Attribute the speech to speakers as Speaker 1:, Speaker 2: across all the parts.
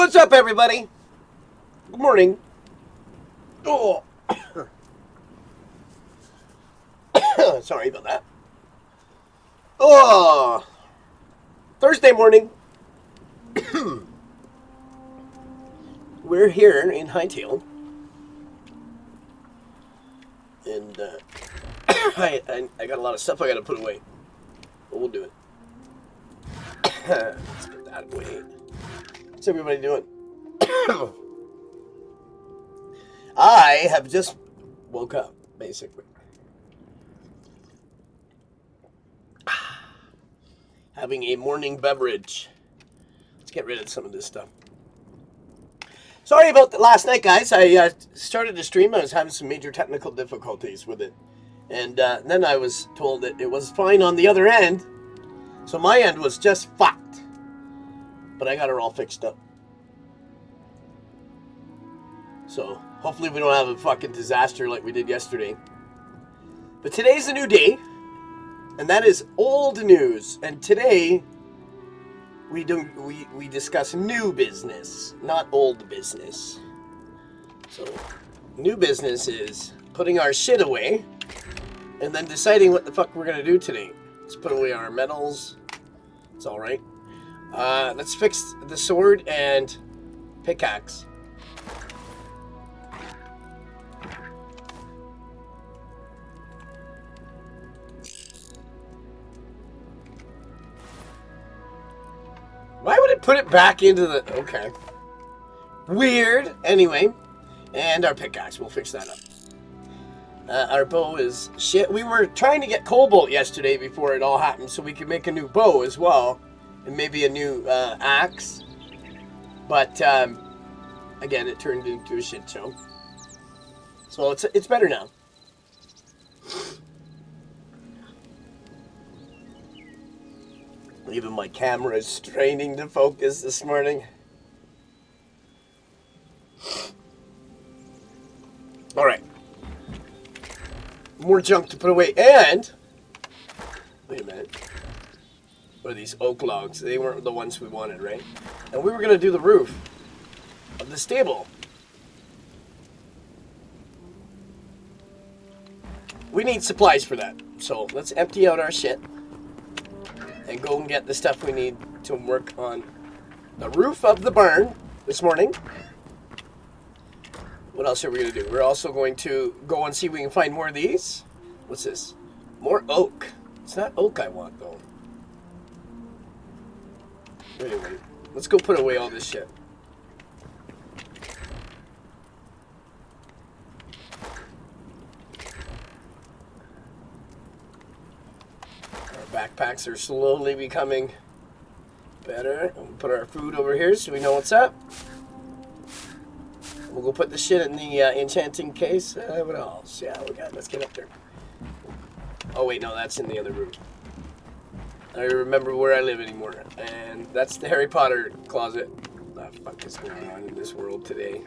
Speaker 1: What's up, everybody? Good morning. Oh, sorry about that. Oh, Thursday morning. We're here in Hytale, and I got a lot of stuff I got to put away, but we'll do it. Let's put that away. What's everybody doing? I have just woke up, basically. Having a morning beverage. Let's get rid of some of this stuff. Sorry about the last night, guys. I started the stream. I was having some major technical difficulties with it. And then I was told that it was fine on the other end. So my end was just fucked. But I got it all fixed up. So hopefully we don't have a fucking disaster like we did yesterday. But today's a new day. And that is old news. And today we discuss new business, not old business. So new business is putting our shit away and then deciding what the fuck we're gonna do today. Let's put away our metals. It's all right. Let's fix the sword and pickaxe. Why would it put it back into the... Okay. Weird. Anyway. And our pickaxe. We'll fix that up. Our bow is shit. We were trying to get cobalt yesterday before it all happened so we could make a new bow as well. And maybe a new axe. But, again, it turned into a shit show. So it's better now. Even my camera is straining to focus this morning. Alright. More junk to put away. And... Wait a minute. What are these oak logs? They weren't the ones we wanted, right? And we were going to do the roof of the stable. We need supplies for that. So let's empty out our shit. And go and get the stuff we need to work on the roof of the barn this morning. What else are we going to do? We're also going to go and see if we can find more of these. What's this? More oak. It's not oak I want, though. Anyway, let's go put away all this shit. Backpacks are slowly becoming better. We'll put our food over here so we know what's up. We'll go put the shit in the enchanting case. What else? Yeah, we got. Let's get up there. Oh wait, no, that's in the other room. I don't remember where I live anymore. And that's the Harry Potter closet. What the fuck is going on in this world today?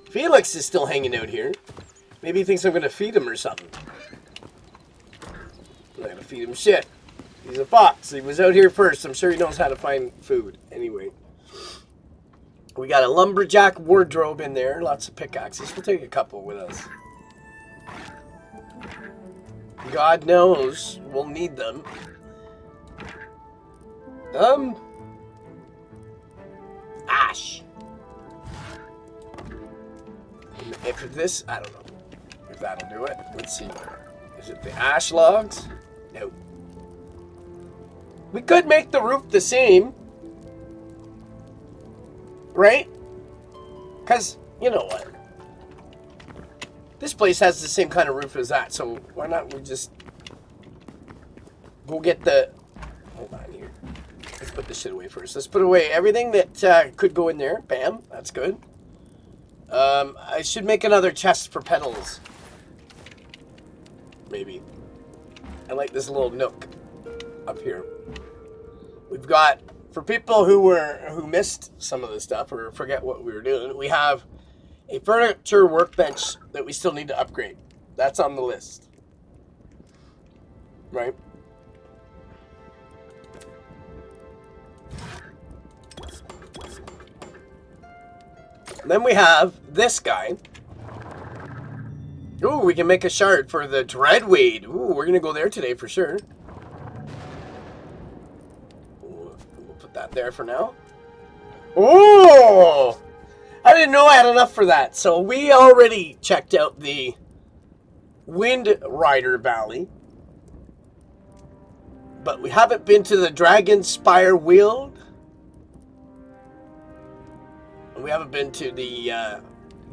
Speaker 1: Felix is still hanging out here. Maybe he thinks I'm gonna feed him or something. I'm not gonna feed him shit. He's a fox. He was out here first. I'm sure he knows how to find food. Anyway. We got a lumberjack wardrobe in there. Lots of pickaxes. We'll take a couple with us. God knows we'll need them. Ash. If this, I don't know if that'll do it. Let's see. Is it the ash logs? No. We could make the roof the same. Right? Because, you know what? This place has the same kind of roof as that, so why not we just go get the... Hold on here. Let's put this shit away first. Let's put away everything that could go in there. Bam. That's good. I should make another chest for petals. Maybe. I like this little nook up here. We've got, for people who missed some of the stuff or forget what we were doing, we have a furniture workbench that we still need to upgrade. That's on the list. Right? Then we have this guy. Ooh, we can make a shard for the Dreadweed. Ooh, we're gonna go there today for sure. Ooh, we'll put that there for now. Ooh! I didn't know I had enough for that. So we already checked out the Wind Rider Valley. But we haven't been to the Dragon Spire Weald. And we haven't been to the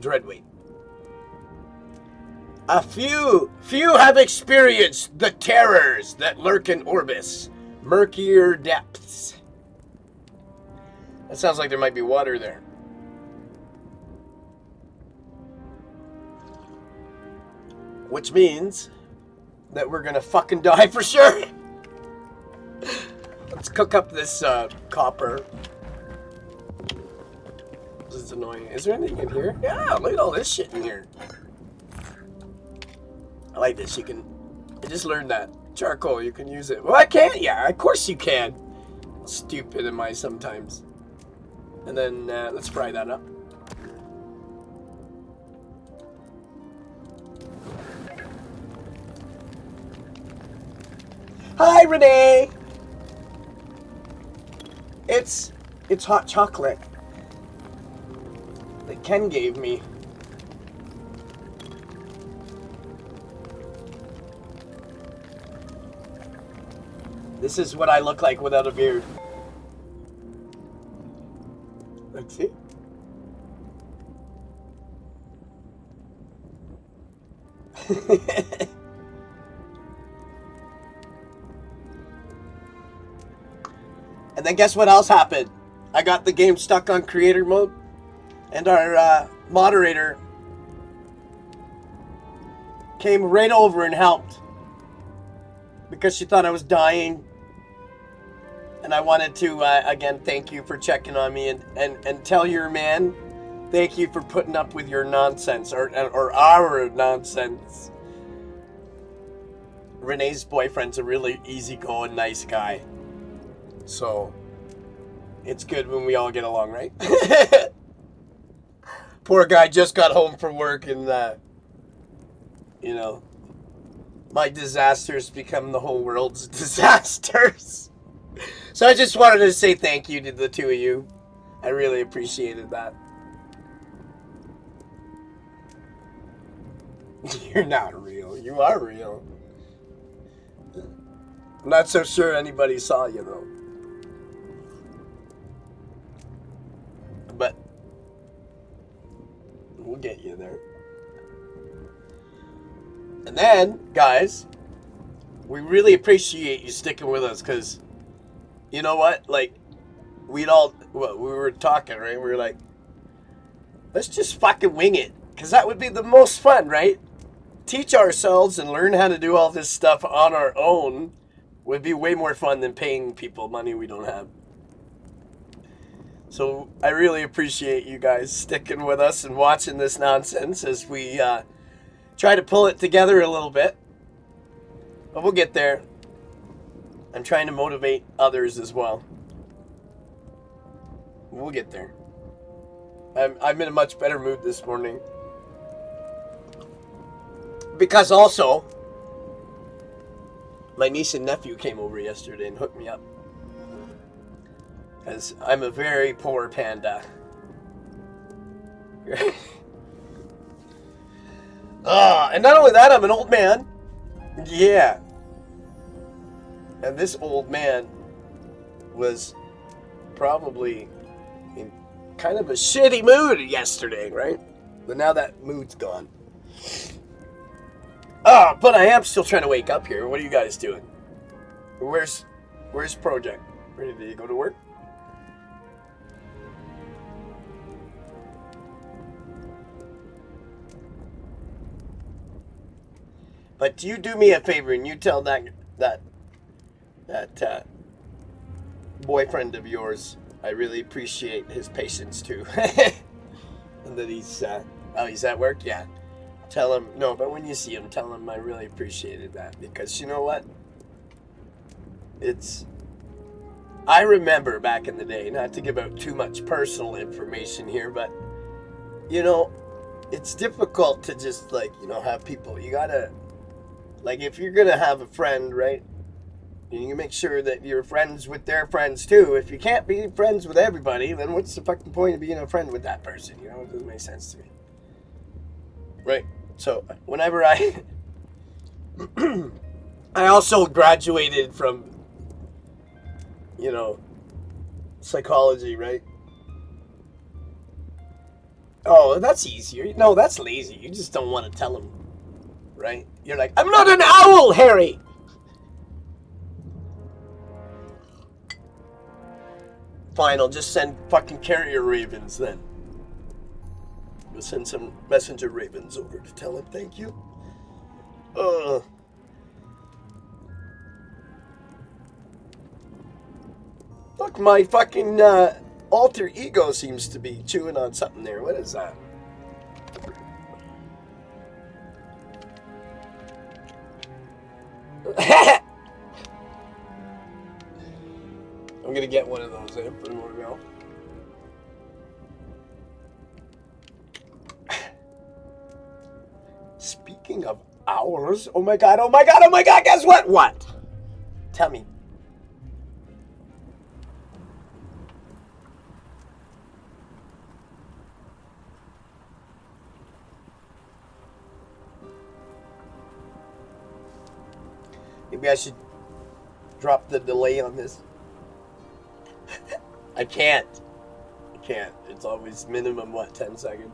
Speaker 1: Dreadweed. A few have experienced the terrors that lurk in Orbis, murkier depths. That sounds like there might be water there. Which means that we're gonna fucking die for sure. Let's cook up this copper. This is annoying. Is there anything in here? Yeah, look at all this shit in here. I like this. I just learned that. Charcoal, you can use it. Well, I can't. Yeah, of course you can. Stupid am I sometimes. And then let's fry that up. Hi, Renee. It's hot chocolate that Ken gave me. This is what I look like without a beard. Let's see. And then guess what else happened? I got the game stuck on creator mode, and our moderator came right over and helped because she thought I was dying. And I wanted to, again, thank you for checking on me and tell your man, thank you for putting up with your nonsense, or our nonsense. Renee's boyfriend's a really easygoing, nice guy. So, it's good when we all get along, right? Poor guy just got home from work and, you know, my disasters become the whole world's disasters. So I just wanted to say thank you to the two of you. I really appreciated that. You're not real. You are real. I'm not so sure anybody saw you, though. But we'll get you there. And then, guys, we really appreciate you sticking with us, because you know what? Like, we were talking, right? We were like, let's just fucking wing it, because that would be the most fun, right? Teach ourselves and learn how to do all this stuff on our own would be way more fun than paying people money we don't have. So I really appreciate you guys sticking with us and watching this nonsense as we try to pull it together a little bit. But we'll get there. I'm trying to motivate others as well. We'll get there. I'm in a much better mood this morning. Because also, my niece and nephew came over yesterday and hooked me up. Because I'm a very poor panda. And not only that, I'm an old man. Yeah. And this old man was probably in kind of a shitty mood yesterday, right? But now that mood's gone. But I am still trying to wake up here. What are you guys doing? Where's Project? Ready to go to work? But you do me a favor and you tell that boyfriend of yours I really appreciate his patience too. And that he's at work? Yeah. Tell him, no, but when you see him, tell him I really appreciated that. Because you know what? I remember back in the day, not to give out too much personal information here, but you know, it's difficult to just, like, you know, have people. You gotta, like, if you're gonna have a friend, right? You make sure that you're friends with their friends too. If you can't be friends with everybody, then what's the fucking point of being a friend with that person? You know, it doesn't make sense to me. Right? So, whenever I I also graduated from, you know, psychology, right? Oh, that's easier. No, that's lazy. You just don't want to tell them, right? You're like, I'm not an owl, Harry! Fine, I'll just send fucking carrier ravens then. We'll send some messenger ravens over to tell him thank you. Look, my fucking alter ego seems to be chewing on something there. What is that? I'm gonna get one of those in. Put them over now. Speaking of owls, oh my god, oh my god, oh my god, guess what? What? Tell me. Maybe I should drop the delay on this. I can't. I can't. It's always minimum, what, 10 seconds?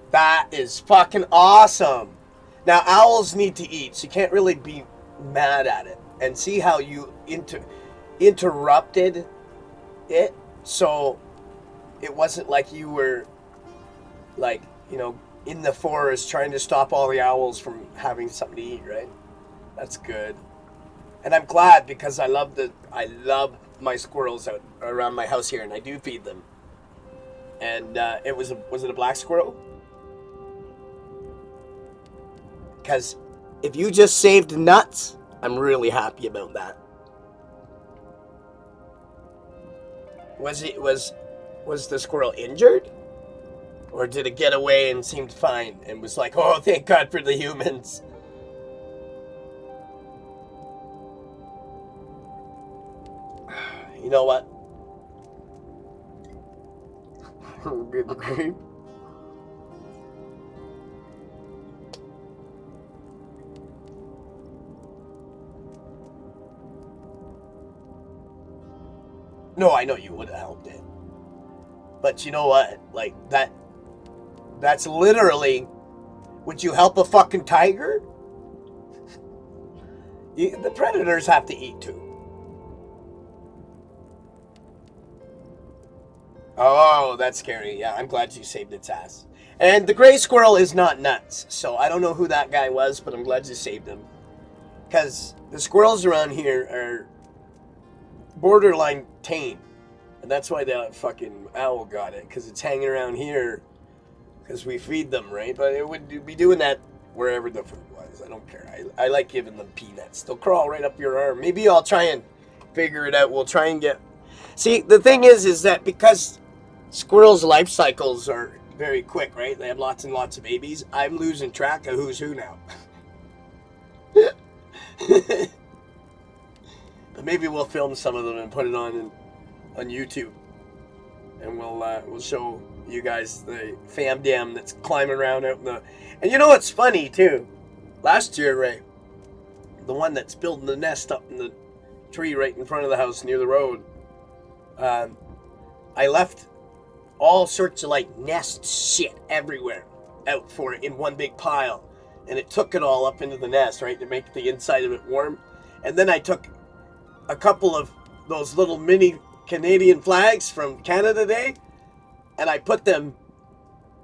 Speaker 1: That is fucking awesome. Now, owls need to eat, so you can't really be mad at it. And see how you interrupted it, so it wasn't like you were, like, you know, in the forest trying to stop all the owls from having something to eat, right? That's good. And I'm glad, because I love my squirrels out around my house here, and I do feed them. And was it a black squirrel? Because if you just saved nuts, I'm really happy about that. Was the squirrel injured? Or did it get away and seemed fine and was like, oh, thank God for the humans? You know what? Good grief. No, I know you would have helped it. But you know what? Like, that's literally, would you help a fucking tiger? The predators have to eat too. Oh, that's scary. Yeah, I'm glad you saved its ass. And the gray squirrel is not nuts, so I don't know who that guy was, but I'm glad you saved him. Because the squirrels around here are borderline tame. And that's why the fucking owl got it, because it's hanging around here because we feed them, right? But it would be doing that wherever the food was. I don't care. I like giving them peanuts. They'll crawl right up your arm. Maybe I'll try and figure it out. We'll try and get... See, the thing is that because squirrels' life cycles are very quick, right? They have lots and lots of babies. I'm losing track of who's who now. But maybe we'll film some of them and put it on YouTube, and we'll show you guys the fam dam that's climbing around out in the. And you know what's funny too? Last year, Ray, the one that's building the nest up in the tree right in front of the house near the road, I left all sorts of like nest shit everywhere out for it in one big pile, and it took it all up into the nest, right, to make the inside of it warm. And then I took a couple of those little mini Canadian flags from Canada Day, and I put them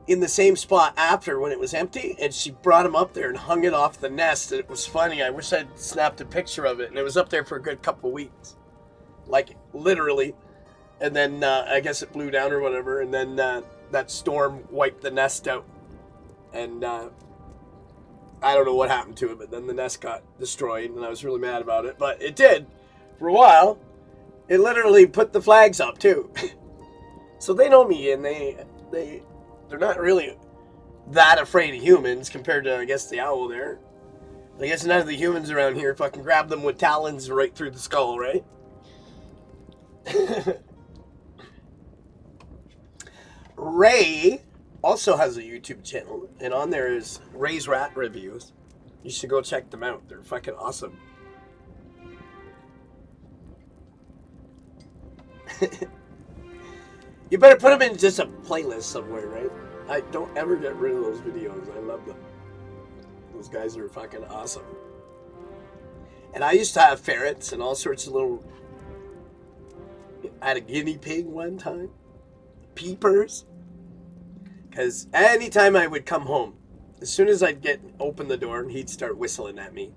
Speaker 1: in the same spot after when it was empty, and she brought them up there and hung it off the nest, and it was funny. I wish I'd snapped a picture of it, and it was up there for a good couple weeks, like literally. And then I guess it blew down or whatever, and then that storm wiped the nest out, and I don't know what happened to it, but then the nest got destroyed, and I was really mad about it. But it did. For a while, it literally put the flags up, too. So they know me, and they're not really that afraid of humans compared to, I guess, the owl there. I guess none of the humans around here fucking grab them with talons right through the skull, right? Ray also has a YouTube channel, and on there is Ray's Rat Reviews. You should go check them out. They're fucking awesome. You better put them in just a playlist somewhere, right? I don't ever get rid of those videos. I love them. Those guys are fucking awesome. And I used to have ferrets and all sorts of little... I had a guinea pig one time. Peepers. Because anytime I would come home, as soon as I'd open the door, he'd start whistling at me.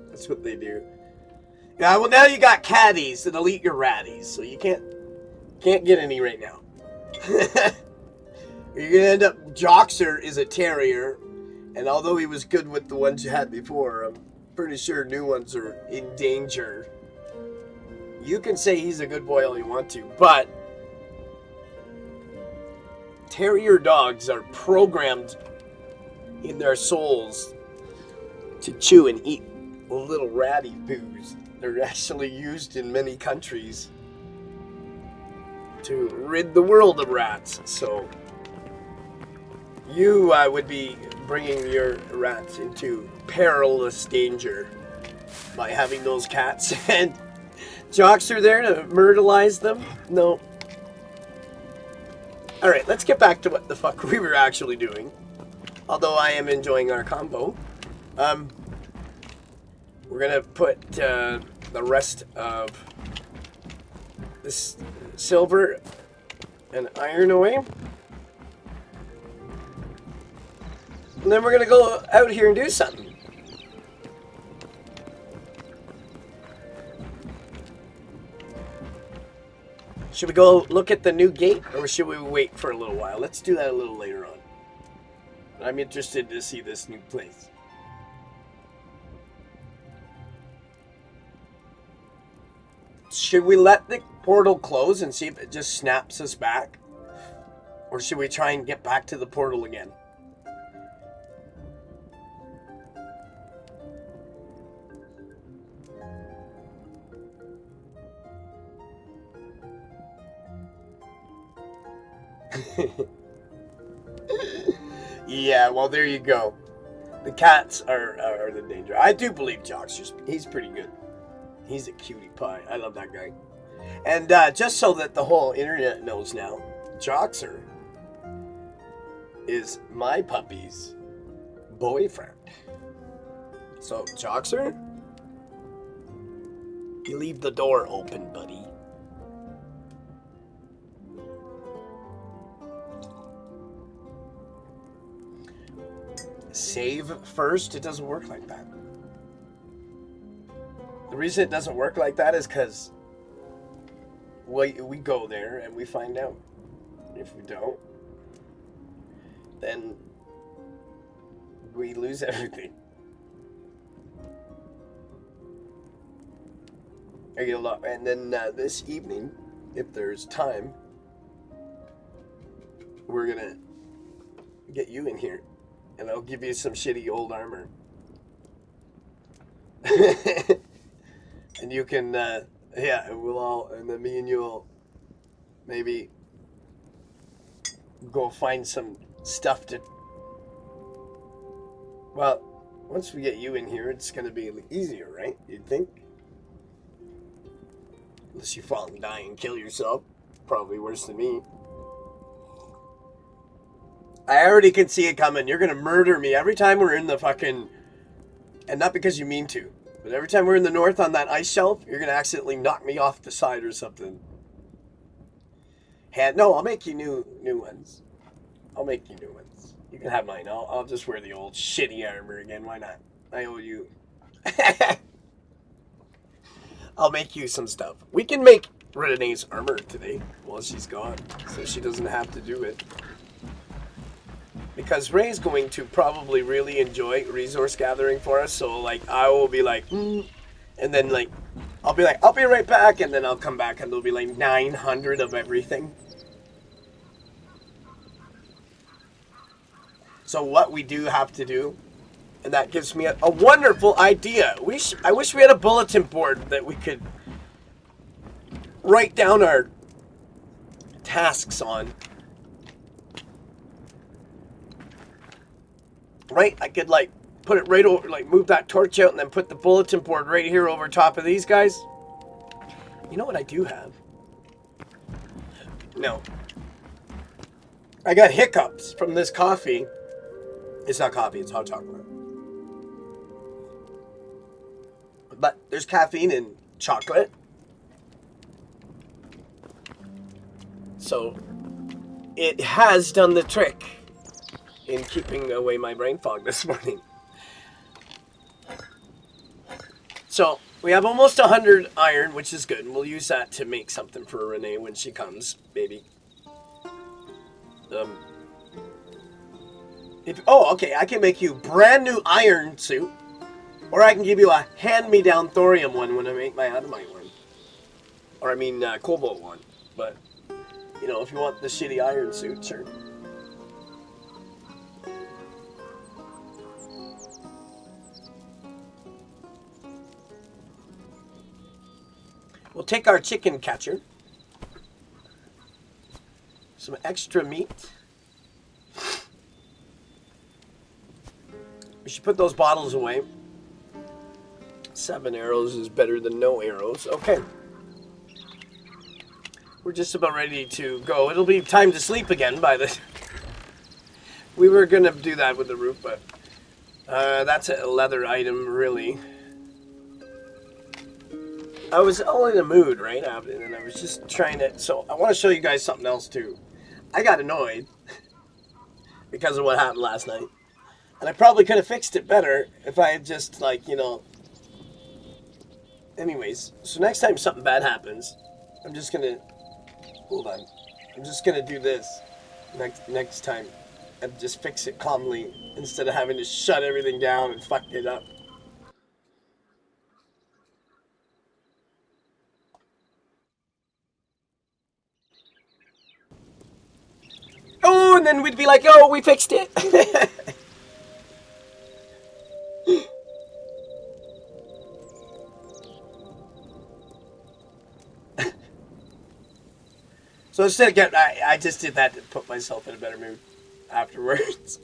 Speaker 1: That's what they do. Yeah, well, now you got catties that'll eat your ratties, so you can't get any right now. You're gonna end up. Joxer is a terrier, and although he was good with the ones you had before, I'm pretty sure new ones are in danger. You can say he's a good boy all you want to, but terrier dogs are programmed in their souls to chew and eat little ratty poos. They're actually used in many countries to rid the world of rats. So you would be bringing your rats into perilous danger by having those cats. And Jocks are there to myrtleize them? No. Alright, let's get back to what the fuck we were actually doing. Although I am enjoying our combo. We're gonna put the rest of this silver and iron away. And then we're gonna go out here and do something. Should we go look at the new gate, or should we wait for a little while? Let's do that a little later on. I'm interested to see this new place. Should we let the portal close and see if it just snaps us back? Or should we try and get back to the portal again? Yeah, well, there you go. The cats are the danger. I do believe Jock's he's pretty good. He's a cutie pie. I love that guy. And just so that the whole internet knows now, Joxer is my puppy's boyfriend. So, Joxer, you leave the door open, buddy. Save first? It doesn't work like that. The reason it doesn't work like that is because we go there and we find out. If we don't, then we lose everything. And then this evening, if there's time, we're gonna get you in here, and I'll give you some shitty old armor. And you can, yeah, we'll all, and then me and you will maybe go find some stuff to, well, once we get you in here, it's going to be easier, right? You'd think? Unless you fall and die and kill yourself. Probably worse than me. I already can see it coming. You're going to murder me every time we're in the fucking, and not because you mean to, but every time we're in the north on that ice shelf, you're going to accidentally knock me off the side or something. No, I'll make you new ones. I'll make you new ones. You can have mine. I'll just wear the old shitty armor again. Why not? I owe you. I'll make you some stuff. We can make Renee's armor today while she's gone, so she doesn't have to do it. because Ray's going to probably really enjoy resource gathering for us. So like I will be like, and then like I'll be like, I'll be right back, and then I'll come back and there'll be like 900 of everything. So what we do have to do, and that gives me a wonderful idea. I wish we had a bulletin board that we could write down our tasks on. Right? I could like put it right over, like move that torch out and then put the bulletin board right here over top of these guys. You know what I do have? No. I got hiccups from this coffee. It's not coffee, it's hot chocolate. But there's caffeine in chocolate. So it has done the trick in keeping away my brain fog this morning. So we have almost 100 iron, which is good. We'll use that to make something for Renee when she comes, maybe. Okay, I can make you brand new iron suit, or I can give you a hand-me-down thorium one when I make my adamite one, or I mean cobalt one. But you know, if you want the shitty iron suit, sure. We'll take our chicken catcher, some extra meat. We should put those bottles away. 7 arrows is better than no arrows. Okay. We're just about ready to go. It'll be time to sleep again by the... We were going to do that with the roof, but that's a leather item, really. I was all in a mood, right? And I was just trying to... So I want to show you guys something else, too. I got annoyed because of what happened last night. And I probably could have fixed it better if I had just, like, you know... Anyways, so next time something bad happens, I'm just going to... Hold on. I'm just going to do this next time. And just fix it calmly instead of having to shut everything down and fuck it up. Oh, and then we'd be like, oh, we fixed it. So instead of getting, I just did that to put myself in a better mood afterwards.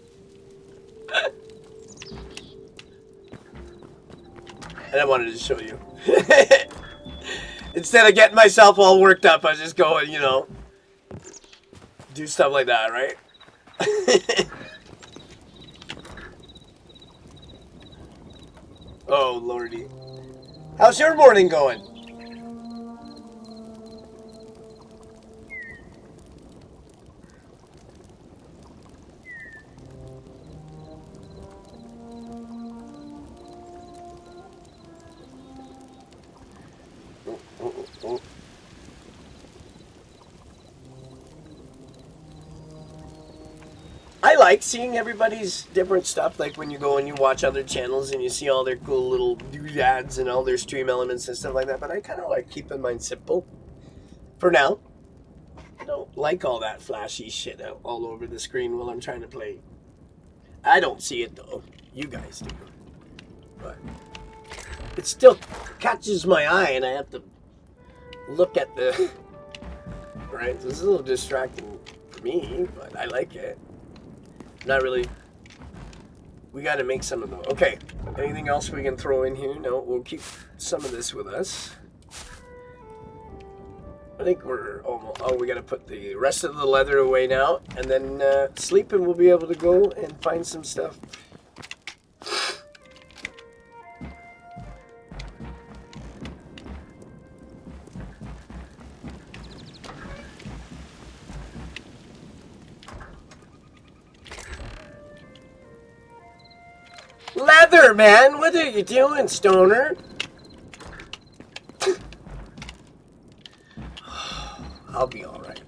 Speaker 1: And I wanted to show you. Instead of getting myself all worked up, I just go and, you know, do stuff like that, right? Oh, lordy. How's your morning going? I like seeing everybody's different stuff, like when you go and you watch other channels and you see all their cool little doodads and all their stream elements and stuff like that, but I kind of like keeping mine simple. For now. I don't like all that flashy shit out all over the screen while I'm trying to play. I don't see it though. You guys do. But it still catches my eye and I have to look at the... Right? So it's a little distracting for me, but I like it. Not really. We got to make some of those. Okay. Anything else we can throw in here? No, we'll keep some of this with us. I think we're almost... Oh, we got to put the rest of the leather away now. And then sleep and we'll be able to go and find some stuff. Leather, man! What are you doing, stoner? I'll be alright.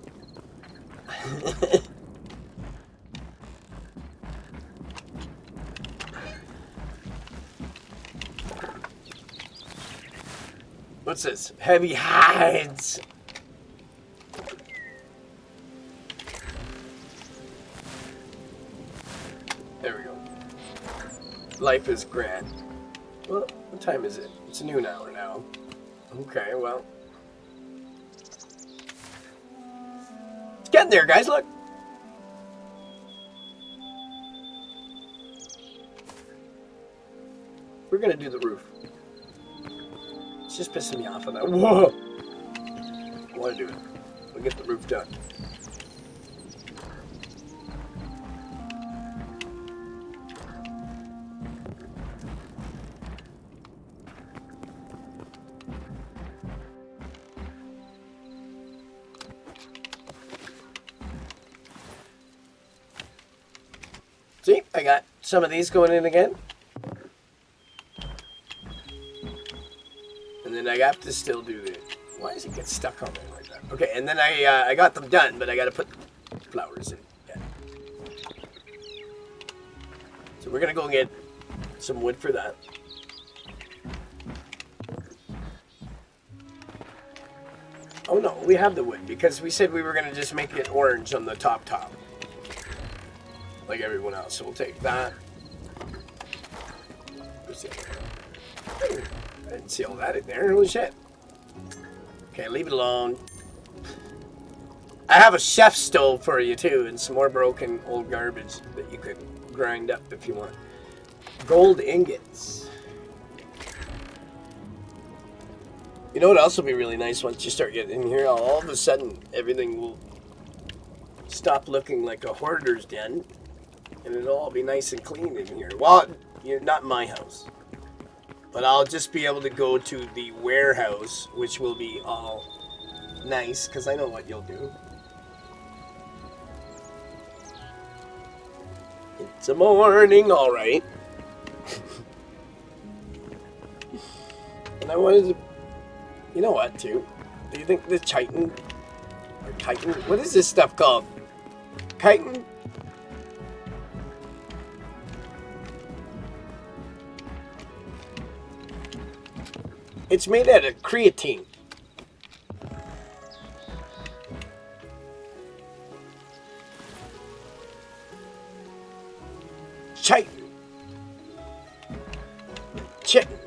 Speaker 1: What's this? Heavy hides. There we go. Life is grand. Well, what time is it? It's a noon hour now. Okay, well. It's getting there, guys, look. We're gonna do the roof. It's just pissing me off on that. Whoa! I wanna do it. We'll get the roof done. See, I got some of these going in again. And then I have to still do the... Why does it get stuck on there like that? Okay, and then I got them done, but I got to put flowers in. Yeah. So we're going to go get some wood for that. Oh no, we have the wood because we said we were going to just make it orange on the top. Like everyone else. So we'll take that. Where's the other one? I didn't see all that in there. Holy shit. Okay, leave it alone. I have a chef stove for you too, and some more broken old garbage that you could grind up if you want. Gold ingots. You know what else will be really nice once you start getting in here? All of a sudden, everything will stop looking like a hoarder's den, and it'll all be nice and clean in here. Well, you're not in my house. But I'll just be able to go to the warehouse, which will be all nice, because I know what you'll do. It's a morning, all right. And I wanted to... You know what, too? Do you think the chitin... Or chitin... What is this stuff called? Chitin? It's made out of creatine. Chitin. Chitin.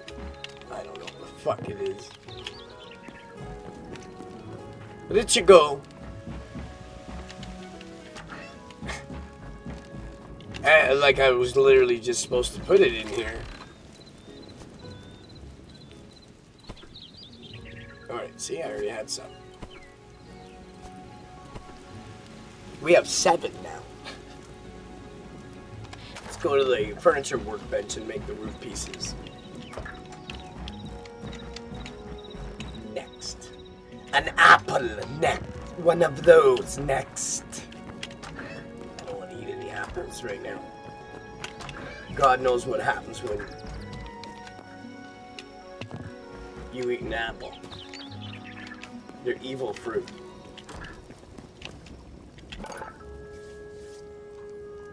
Speaker 1: I don't know what the fuck it is. But it should go. Like I was literally just supposed to put it in here. Alright, see, I already had some. We have 7 now. Let's go to the furniture workbench and make the roof pieces. Next. An apple. Next. One of those. Next. I don't want to eat any apples right now. God knows what happens when you eat an apple. They're evil fruit.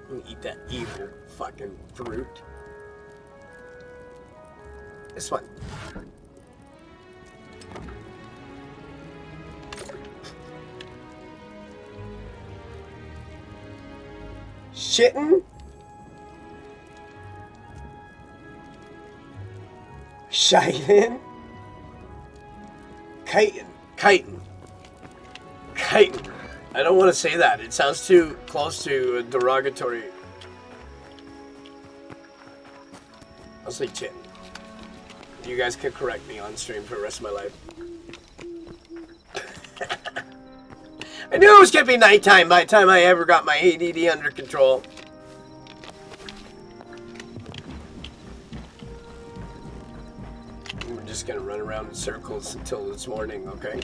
Speaker 1: You eat that evil fucking fruit. This one. Shitting? Shiting? Kiting. Chitin. Chitin. I don't want to say that. It sounds too close to a derogatory. I'll say chitin. You guys can correct me on stream for the rest of my life. I knew it was going to be nighttime by the time I ever got my ADD under control. We're just going to run around in circles until this morning, okay?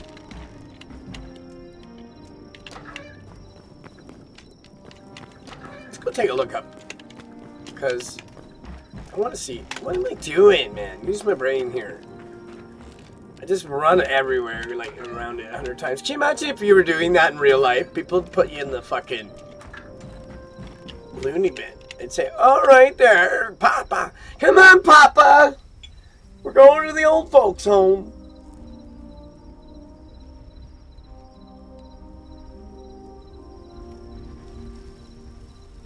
Speaker 1: Let's go take a look up. Because I want to see, what am I doing, man? Use my brain here. I just run everywhere, like around it 100 times. Can you imagine if you were doing that in real life? People would put you in the fucking loony bin. They'd say, all right there, Papa. Come on, Papa. We're going to the old folks' home.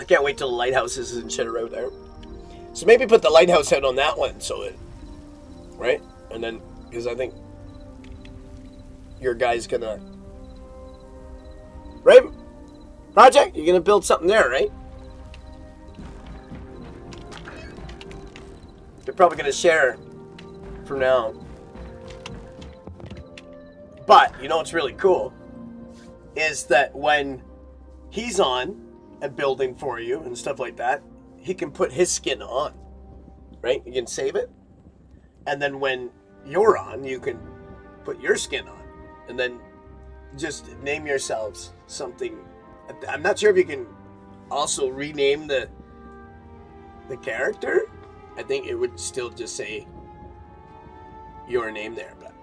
Speaker 1: I can't wait till the lighthouses and shit are out there. So maybe put the lighthouse out on that one, so it, right? And then, because I think your guy's gonna, right? Project, you're gonna build something there, right? They're probably gonna share for now. But, you know what's really cool? Is that when he's on and building for you and stuff like that, he can put his skin on, right? You can save it. And then when you're on, you can put your skin on. And then just name yourselves something. I'm not sure if you can also rename the character. I think it would still just say your name there. But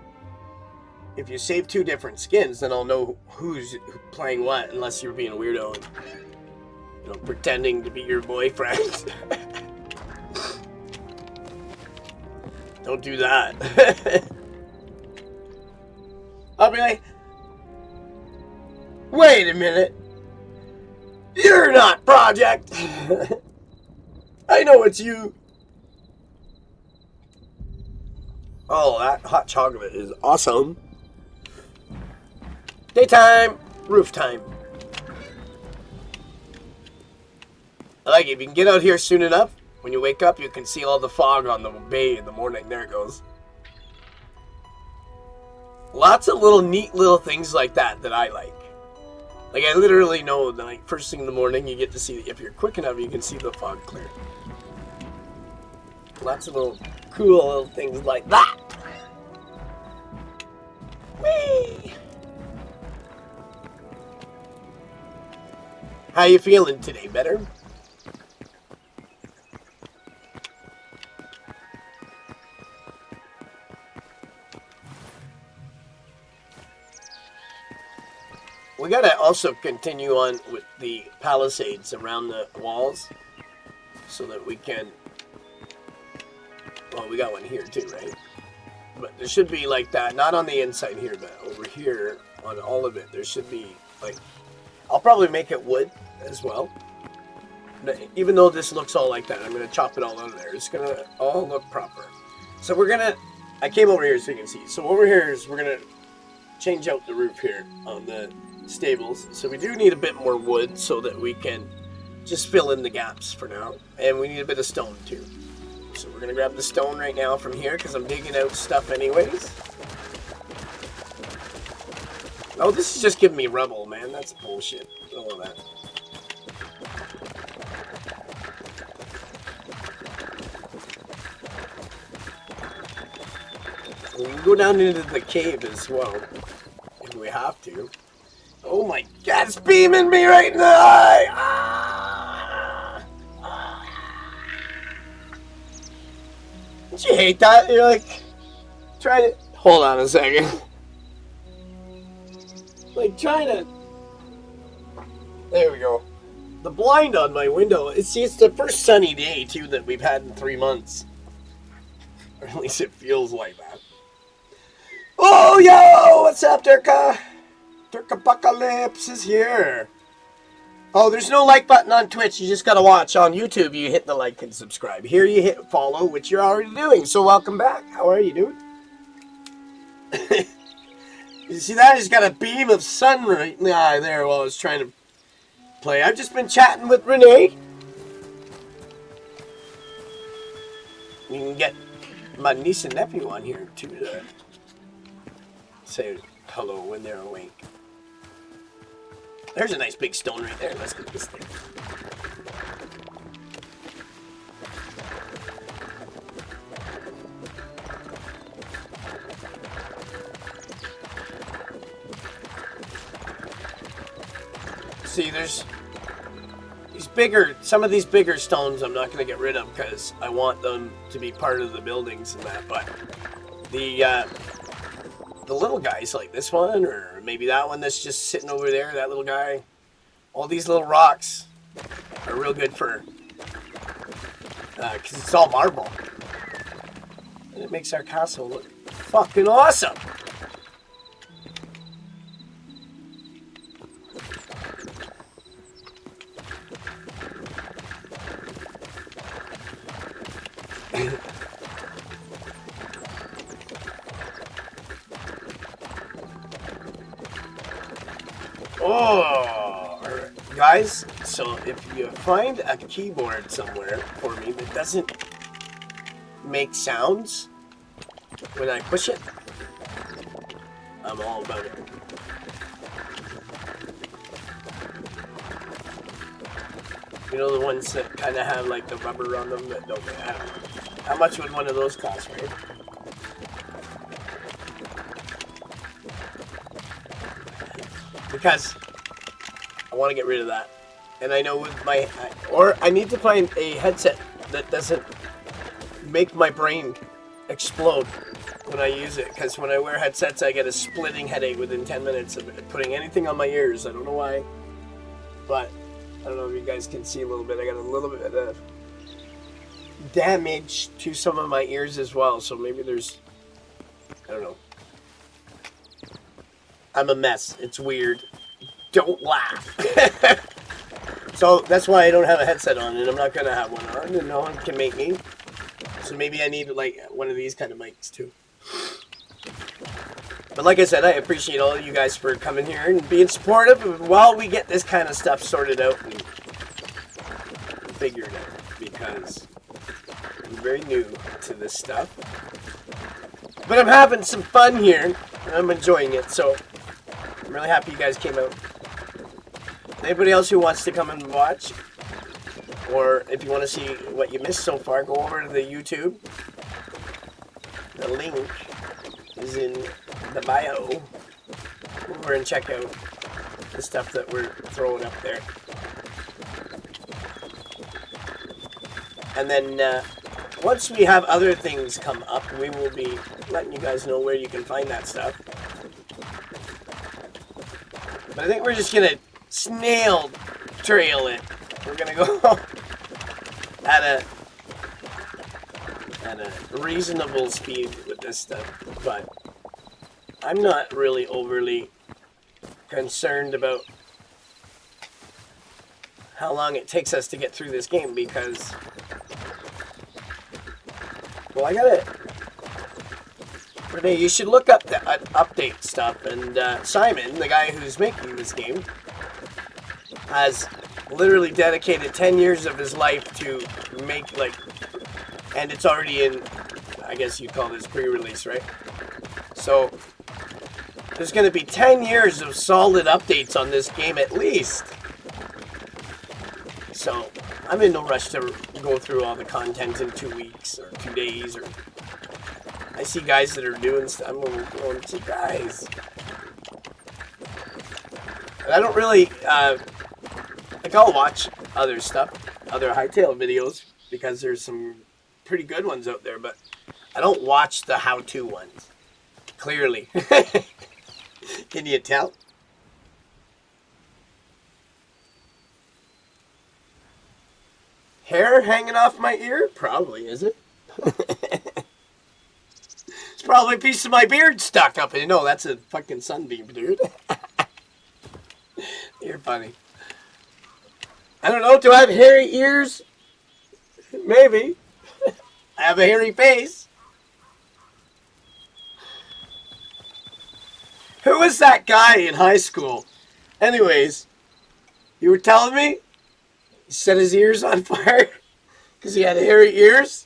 Speaker 1: if you save 2 different skins, then I'll know who's playing what, unless you're being a weirdo and, you know, pretending to be your boyfriend. Don't do that. I'll be like, wait a minute. You're not Project. I know it's you. Oh, that hot chocolate is awesome. Daytime, roof time. I like it. If you can get out here soon enough, when you wake up, you can see all the fog on the bay in the morning. There it goes. Lots of little neat little things like that I like. Like, I literally know that, like, first thing in the morning, you get to see, if you're quick enough, you can see the fog clear. Lots of little cool little things like that. Whee! How you feeling today? Better? We gotta also continue on with the palisades around the walls so that we can... Well, we got one here too, right? But there should be like that, not on the inside here, but over here on all of it, there should be like... I'll probably make it wood as well. But even though this looks all like that, I'm gonna chop it all out of there. It's gonna all look proper. So we're gonna... I came over here so you can see. So over here is we're gonna change out the roof here on the stables. So we do need a bit more wood so that we can just fill in the gaps for now. And we need a bit of stone too. So we're gonna grab the stone right now from here because I'm digging out stuff anyways. Oh, this is just giving me rubble, man. That's bullshit. I don't want that. We can go down into the cave as well if we have to. Oh my God, it's beaming me right in the eye! Ah! Don't you hate that? You're like, trying to... Hold on a second. Like, trying to... There we go. The blind on my window. It's the first sunny day, too, that we've had in 3 months. Or at least it feels like that. Oh, yo! What's up, Durka? Durkapocalypse is here. Oh, there's no like button on Twitch. You just gotta watch. On YouTube, you hit the like and subscribe. Here, you hit follow, which you're already doing. So, welcome back. How are you, dude? You see that? He's got a beam of sun right in the eye there while I was trying to play. I've just been chatting with Renee. You can get my niece and nephew on here, too, to say hello when they're awake. There's a nice big stone right there. Let's get this thing. See, there's these bigger, some of these bigger stones I'm not going to get rid of because I want them to be part of the buildings and that, but the little guys like this one, or maybe that one that's just sitting over there, that little guy, all these little rocks are real good for, because it's all marble. And it makes our castle look fucking awesome. Oh, guys, so if you find a keyboard somewhere for me that doesn't make sounds when I push it, I'm all about it. You know, the ones that kind of have like the rubber on them that don't have. How much would one of those cost, right? Because I want to get rid of that. And I know with my... Or I need to find a headset that doesn't make my brain explode when I use it. Because when I wear headsets, I get a splitting headache within 10 minutes of putting anything on my ears. I don't know why. But I don't know if you guys can see a little bit. I got a little bit of damage to some of my ears as well. So maybe there's... I don't know. I'm a mess. It's weird. Don't laugh. So that's why I don't have a headset on, and I'm not going to have one on, and no one can make me. So maybe I need like one of these kind of mics too. But like I said, I appreciate all of you guys for coming here and being supportive while we get this kind of stuff sorted out and figured out, because I'm very new to this stuff. But I'm having some fun here, and I'm enjoying it, so I'm really happy you guys came out. Anybody else who wants to come and watch, or if you want to see what you missed so far, go over to the YouTube. The link is in the bio. Go over and check out the stuff that we're throwing up there. And then once we have other things come up, we will be letting you guys know where you can find that stuff. But I think we're just going to snail trail it. We're going to go at a reasonable speed with this stuff. But I'm not really overly concerned about how long it takes us to get through this game, because, well, I gotta, Renee, you should look up the update stuff, and Simon, the guy who's making this game, has literally dedicated 10 years of his life to make, like, and it's already in, I guess you'd call this pre-release, right? So there's going to be 10 years of solid updates on this game at least. So I'm in no rush to go through all the content in 2 weeks or 2 days. Or I see guys that are doing stuff. I'm going to guys. And I don't really, like, I'll watch other stuff, other Hytale videos, because there's some pretty good ones out there, but I don't watch the how-to ones. Clearly. Can you tell? Hair hanging off my ear? Probably, is it? It's probably a piece of my beard stuck up. And no, that's a fucking sunbeam, dude. You're funny. I don't know. Do I have hairy ears? Maybe. I have a hairy face. Who was that guy in high school? Anyways, you were telling me he set his ears on fire because he had hairy ears?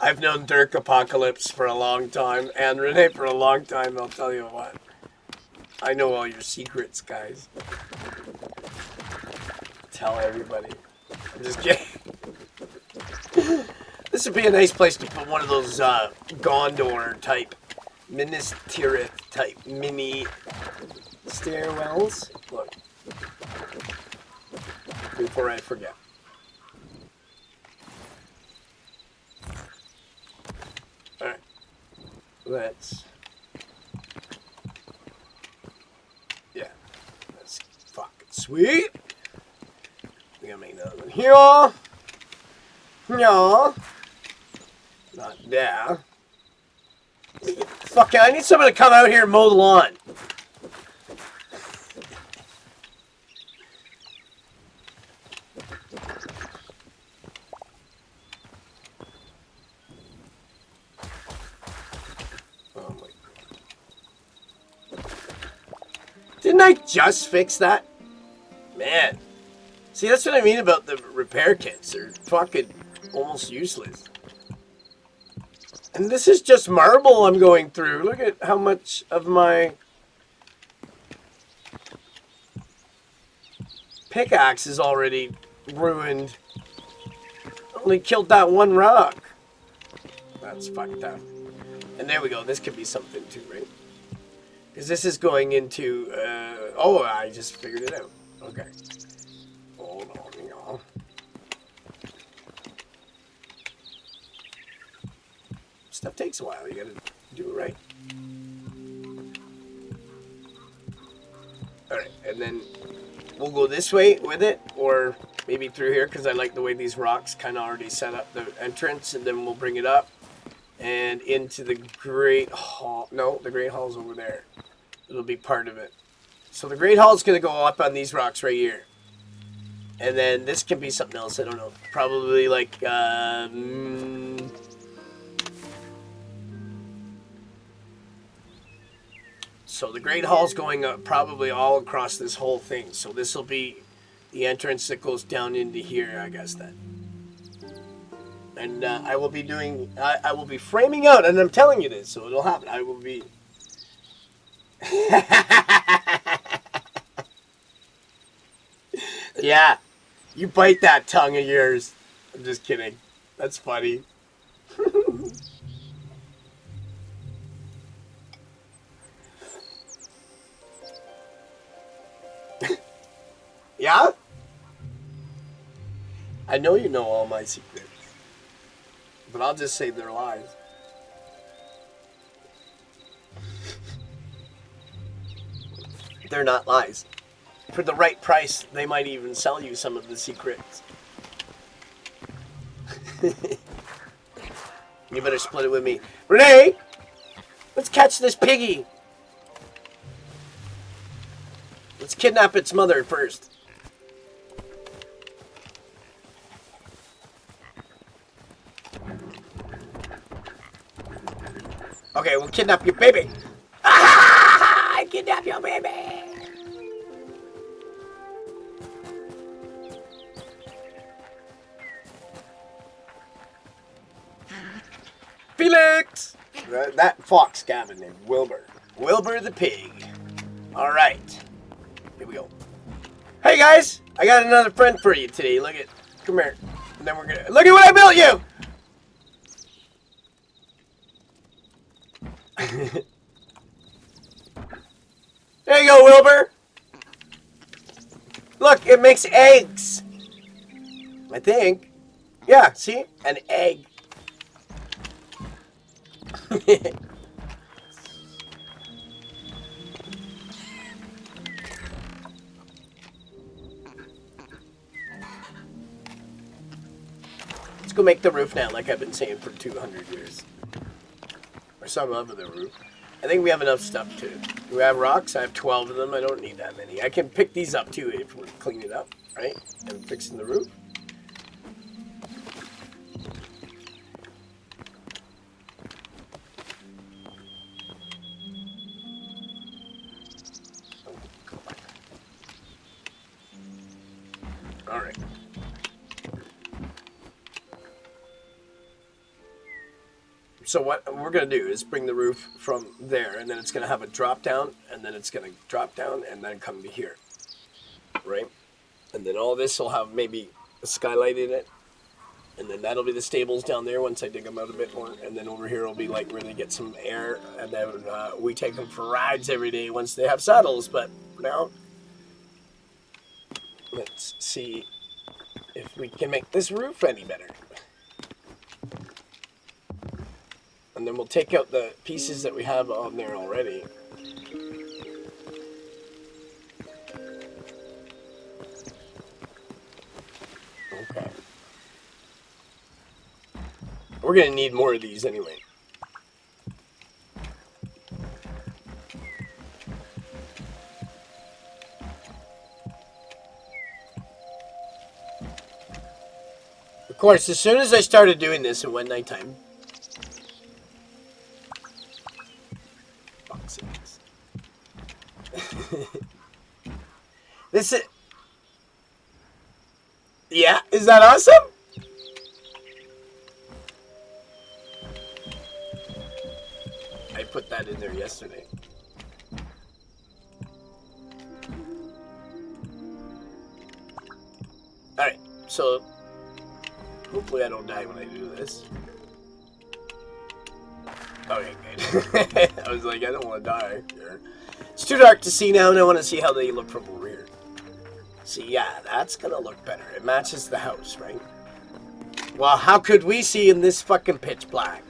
Speaker 1: I've known Dirk Apocalypse for a long time, and Renee for a long time, I'll tell you what. I know all your secrets, guys. Tell everybody. I'm just kidding. This would be a nice place to put one of those Gondor type, Minas Tirith type mini stairwells. Look. Before I forget. Alright. Let's... Yeah. That's fucking sweet. We gotta make another one here. No. Not there. Fucking, I need someone to come out here and mow the lawn. Didn't I just fix that? Man. See, that's what I mean about the repair kits. They're fucking almost useless. And this is just marble I'm going through. Look at how much of my pickaxe is already ruined. Only killed that one rock. That's fucked up. And there we go. This could be something too, right? Because this is going into... oh, I just figured it out. Okay. Hold on, y'all. Stuff takes a while. You gotta do it right. Alright, and then we'll go this way with it, or maybe through here, because I like the way these rocks kind of already set up the entrance, and then we'll bring it up and into the Great Hall. No, the Great Hall's over there. It'll be part of it. So the Great Hall's going to go up on these rocks right here. And then this can be something else, I don't know. Probably like, so the Great Hall's going up probably all across this whole thing. So this will be the entrance that goes down into here, I guess then. And I will be doing, I will be framing out, and I'm telling you this, so it'll happen. I will be... Yeah, you bite that tongue of yours. I'm just kidding. That's funny. Yeah? I know you know all my secrets. But I'll just say they're lies. They're not lies. For the right price, they might even sell you some of the secrets. You better split it with me. Renee! Let's catch this piggy! Let's kidnap its mother first. Okay, we'll kidnap your baby. Ah! I kidnap your baby. Felix! That fox Gavin named Wilbur. Wilbur the pig. Alright. Here we go. Hey guys! I got another friend for you today. Look at... Come here. And then we're gonna... Look at what I built you! There you go, Wilbur. Look, it makes eggs. I think. Yeah, see? An egg. Let's go make the roof now, like I've been saying for 200 years. Or some of the roof. I think we have enough stuff too. Do we have rocks? I have 12 of them. I don't need that many. I can pick these up too if we clean it up, right? And fixing the roof. All right. So what we're going to do is bring the roof from there, and then it's going to have a drop down, and then it's going to drop down, and then come to here, right? And then all this will have maybe a skylight in it, and then that'll be the stables down there once I dig them out a bit more, and then over here will be like where they get some air, and then we take them for rides every day once they have saddles. But now, let's see if we can make this roof any better. And then we'll take out the pieces that we have on there already. Okay. We're going to need more of these anyway. Of course, as soon as I started doing this, it went nighttime. This is... Yeah, is that awesome? I put that in there yesterday. Alright, so... Hopefully I don't die when I do this. Okay, good. I was like, I don't want to die here. It's too dark to see now, and I want to see how they look from the rear. See, yeah, that's gonna look better. It matches the house, right? Well, how could we see in this fucking pitch black?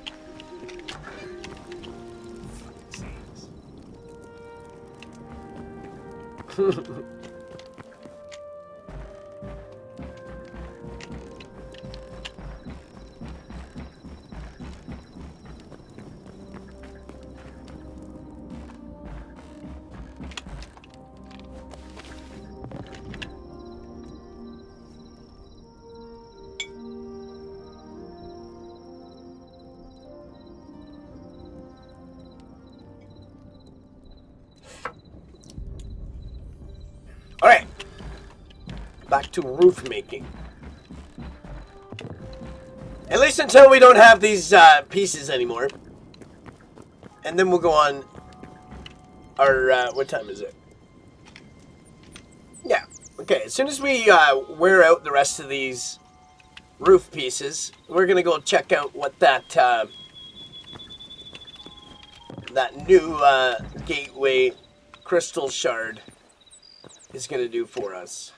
Speaker 1: Alright. Back to roof making. At least until we don't have these pieces anymore. And then we'll go on our, what time is it? Yeah. Okay, as soon as we wear out the rest of these roof pieces, we're going to go check out what that new gateway crystal shard is going to do for us.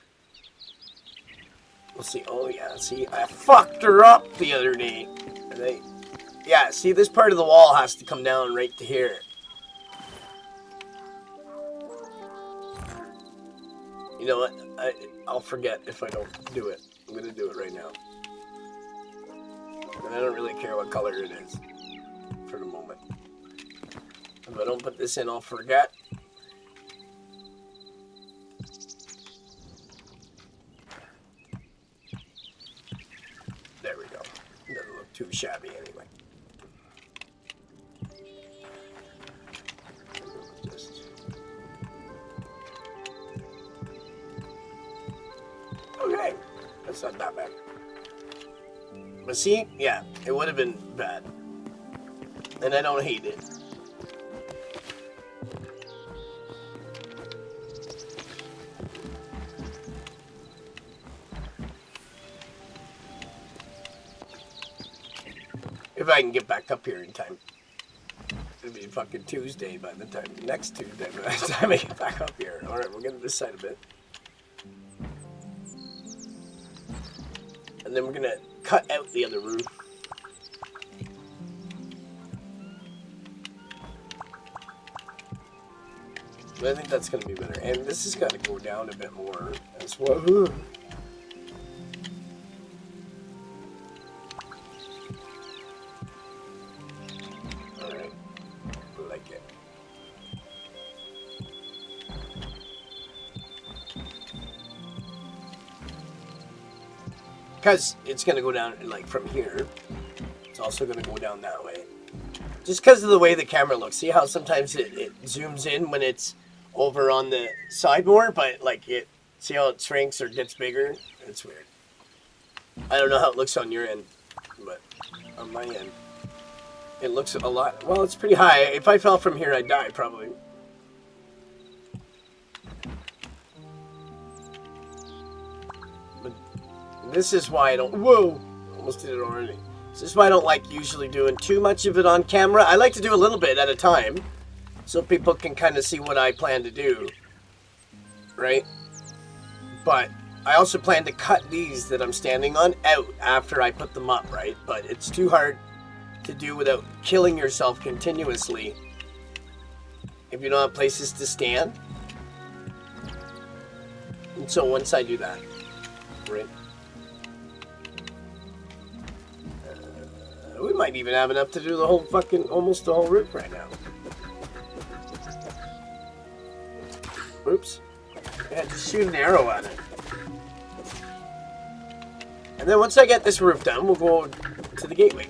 Speaker 1: We'll see. Oh, yeah. See, I fucked her up the other day. Yeah, see, this part of the wall has to come down right to here. You know what? I'll forget if I don't do it. I'm going to do it right now. And I don't really care what color it is for the moment. If I don't put this in, I'll forget. There we go. Doesn't look too shabby anyway. Okay, that's not that bad. But see, yeah, it would have been bad. And I don't hate it. If I can get back up here in time. It'll be fucking Tuesday by the time, next Tuesday by the time I get back up here. Alright, we'll get to this side a bit. And then we're gonna cut out the other roof. But I think that's gonna be better. And this has gotta go down a bit more as well. Because it's going to go down, like, from here. It's also going to go down that way. Just because of the way the camera looks. See how sometimes it zooms in when it's over on the side more? But, like, see how it shrinks or gets bigger? It's weird. I don't know how it looks on your end. But on my end, it looks a lot. Well, it's pretty high. If I fell from here, I'd die, probably. This is why I don't... Whoa! Almost did it already. This is why I don't like usually doing too much of it on camera. I like to do a little bit at a time. So people can kind of see what I plan to do. Right? But I also plan to cut these that I'm standing on out after I put them up, right? But it's too hard to do without killing yourself continuously if you don't have places to stand. And so once I do that, right? We might even have enough to do the whole fucking, almost the whole roof right now. Oops. Yeah, just shoot an arrow at it. And then once I get this roof done, we'll go to the gateway.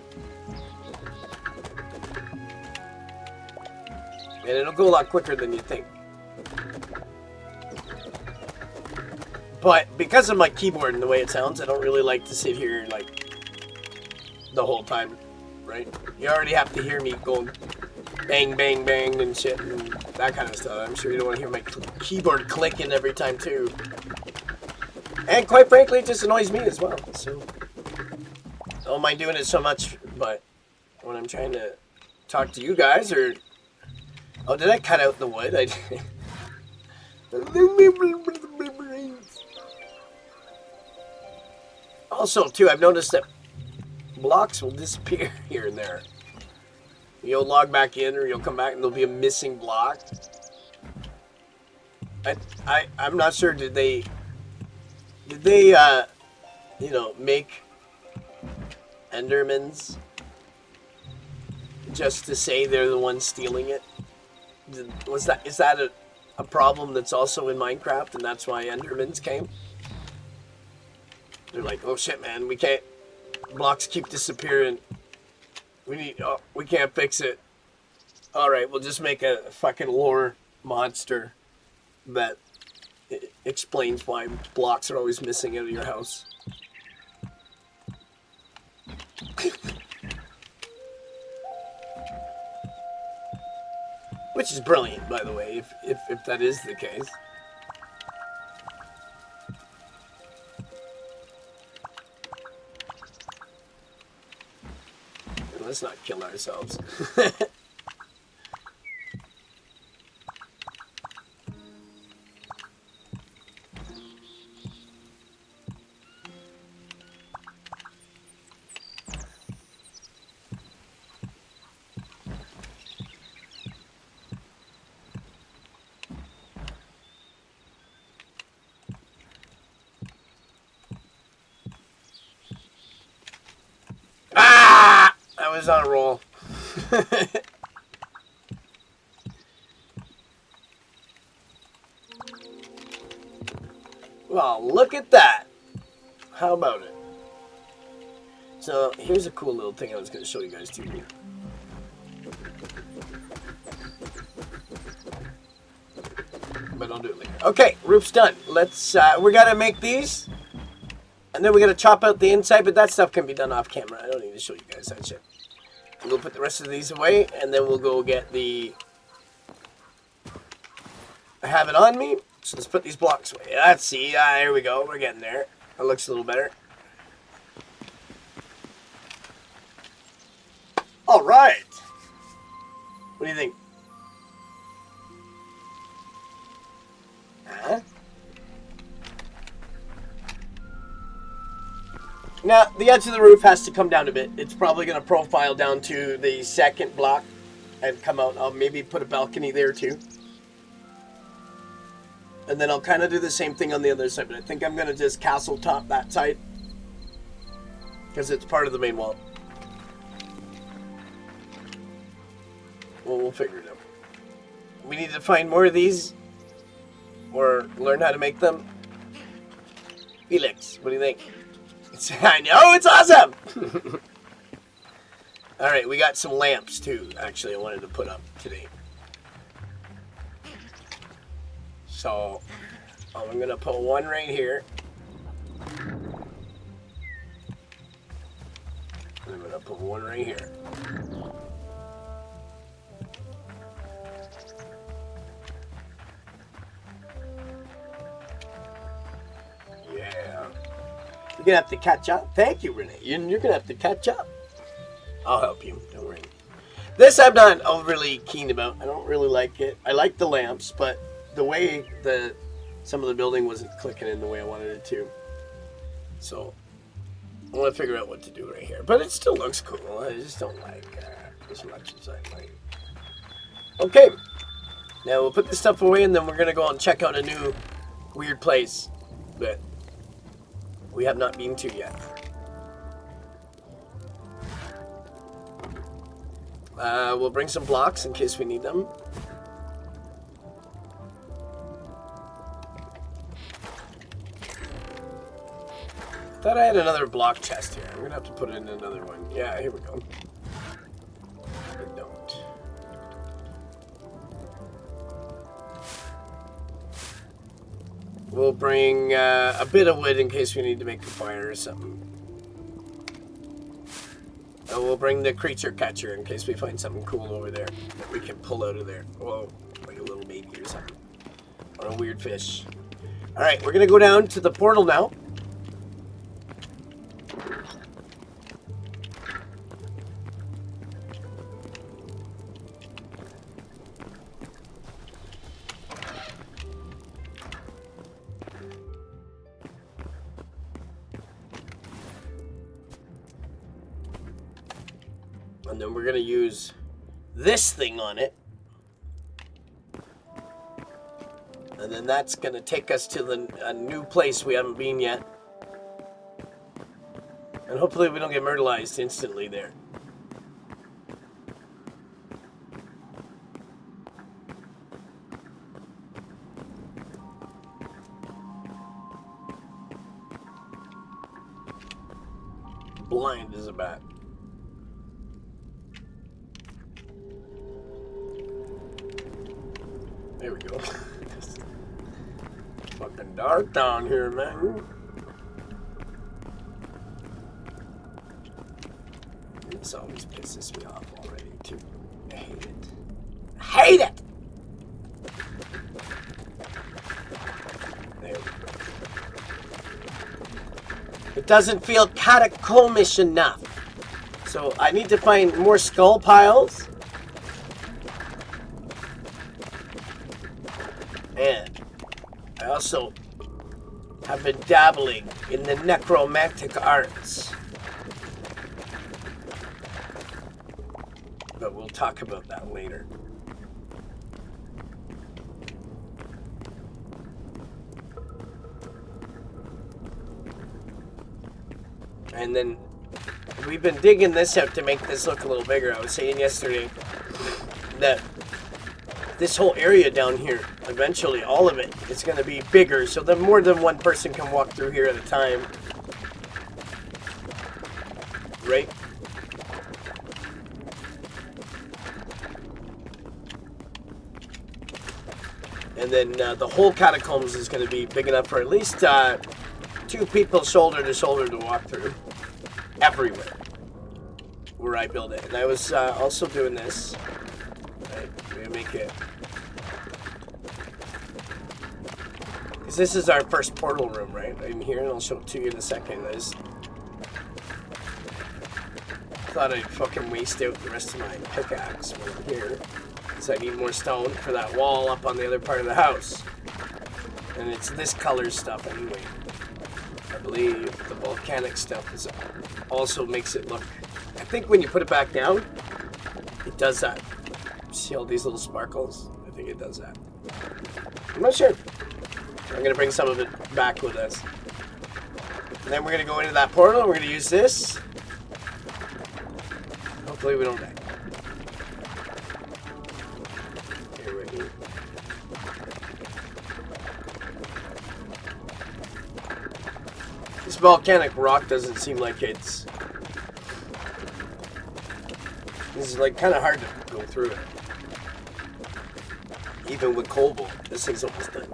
Speaker 1: And it'll go a lot quicker than you think. But because of my keyboard and the way it sounds, I don't really like to sit here like the whole time, right? You already have to hear me going bang, bang, bang and shit and that kind of stuff. I'm sure you don't want to hear my keyboard clicking every time too. And quite frankly, it just annoys me as well. So I don't mind doing it so much, but when I'm trying to talk to you guys or... Oh, did I cut out the wood? I did. Also, too, I've noticed that blocks will disappear here and there. You'll log back in or you'll come back and there'll be a missing block. I'm not sure, did they you know, make Endermans just to say they're the ones stealing it? Is that a problem that's also in Minecraft, and that's why Endermans came? They're like, oh shit, man, we can't. Blocks keep disappearing. We can't fix it. All right, we'll just make a fucking lore monster that explains why blocks are always missing out of your house. Which is brilliant, by the way, if that is the case. Let's not kill ourselves. Ah! I was on a roll. Well, look at that. How about it? So, here's a cool little thing I was going to show you guys too. But I'll do it later. Okay, roof's done. Let's, we got to make these. And then we got to chop out the inside, but that stuff can be done off camera. I don't need to show you guys that shit. We'll put the rest of these away, and then we'll go get the... I have it on me, so let's put these blocks away. Let's see. Here we go. We're getting there. That looks a little better. All right. What do you think? Huh? Now, the edge of the roof has to come down a bit. It's probably going to profile down to the second block and come out. I'll maybe put a balcony there too. And then I'll kind of do the same thing on the other side. But I think I'm going to just castle top that side, because it's part of the main wall. Well, we'll figure it out. We need to find more of these, or learn how to make them. Felix, what do you think? I know, it's awesome! Alright, we got some lamps too, actually, I wanted to put up today. So, I'm going to put one right here. I'm going to put one right here. Yeah. You're going to have to catch up. Thank you, Renee. You're going to have to catch up. I'll help you. Don't worry. This I'm not overly keen about. I don't really like it. I like the lamps, but the way some of the building wasn't clicking in the way I wanted it to. So, I want to figure out what to do right here. But it still looks cool. I just don't like as much as I like. Okay. Now we'll put this stuff away, and then we're going to go and check out a new weird place that we have not been to yet. We'll bring some blocks in case we need them. Thought I had another block chest here. I'm going to have to put in another one. Yeah, here we go. I don't. We'll bring a bit of wood in case we need to make a fire or something. And we'll bring the creature catcher in case we find something cool over there that we can pull out of there. Whoa, like a little baby or something. Or a weird fish. Alright, we're going to go down to the portal now. And then we're going to use this thing on it. And then that's going to take us to a new place we haven't been yet. And hopefully we don't get myrtleized instantly there. Blind as a bat. There we go. Fucking dark down here, man. This always pisses me off already, too. I hate it. I hate it! There we go. It doesn't feel catacombish enough. So I need to find more skull piles. And I also have been dabbling in the necromantic arts. But we'll talk about that later. And then we've been digging this out to make this look a little bigger. I was saying yesterday that this whole area down here, eventually all of it, is going to be bigger so that more than one person can walk through here at a time. Right? And then the whole catacombs is going to be big enough for at least 2 people shoulder to shoulder to walk through. Everywhere. Where I build it. And I was also doing this. Right? We're going to make it. Because this is our first portal room, right? In here, and I'll show it to you in a second. I just thought I'd fucking waste out the rest of my pickaxe when I'm here. Because I need more stone for that wall up on the other part of the house. And it's this color stuff anyway. I believe the volcanic stuff is also makes it look... I think when you put it back down, it does that. See all these little sparkles? I think it does that. I'm not sure. I'm going to bring some of it back with us. And then we're going to go into that portal and we're going to use this. Hopefully we don't die. Here we go. This volcanic rock doesn't seem like it's... This is like kind of hard to go through it. Even with cobalt, this thing's almost done.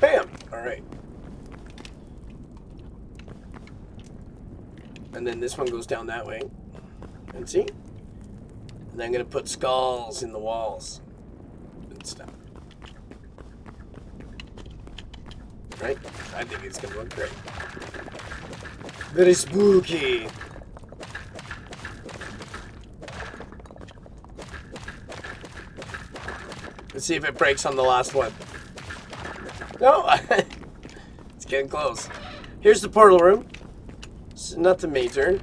Speaker 1: Bam! Alright. And then this one goes down that way. And see? And I'm going to put skulls in the walls. And stuff. Right? I think it's going to look great. Very spooky. Let's see if it breaks on the last one. No! It's getting close. Here's the portal room. It's nothing major.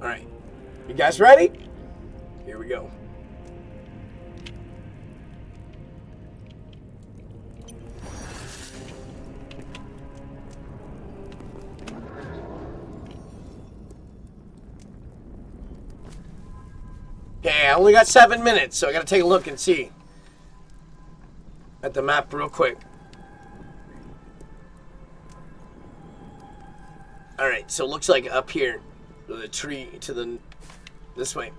Speaker 1: Alright. You guys ready? Here we go. Okay, I only got 7 minutes, so I gotta take a look and see at the map real quick. Alright, so it looks like up here, the tree to the This way.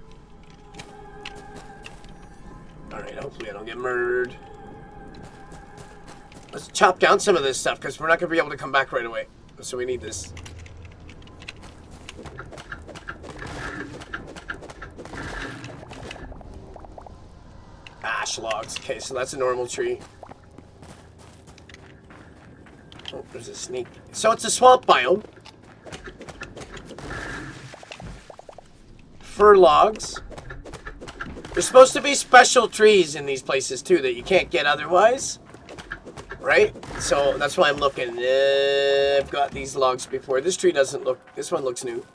Speaker 1: Alright, hopefully I don't get murdered. Let's chop down some of this stuff, because we're not going to be able to come back right away. So we need this. Ash logs. Okay, so that's a normal tree. Oh, there's a snake. So it's a swamp biome. Fir logs. There's supposed to be special trees in these places too that you can't get otherwise. Right? So that's why I'm looking. I've got these logs before. This tree doesn't look... This one looks new.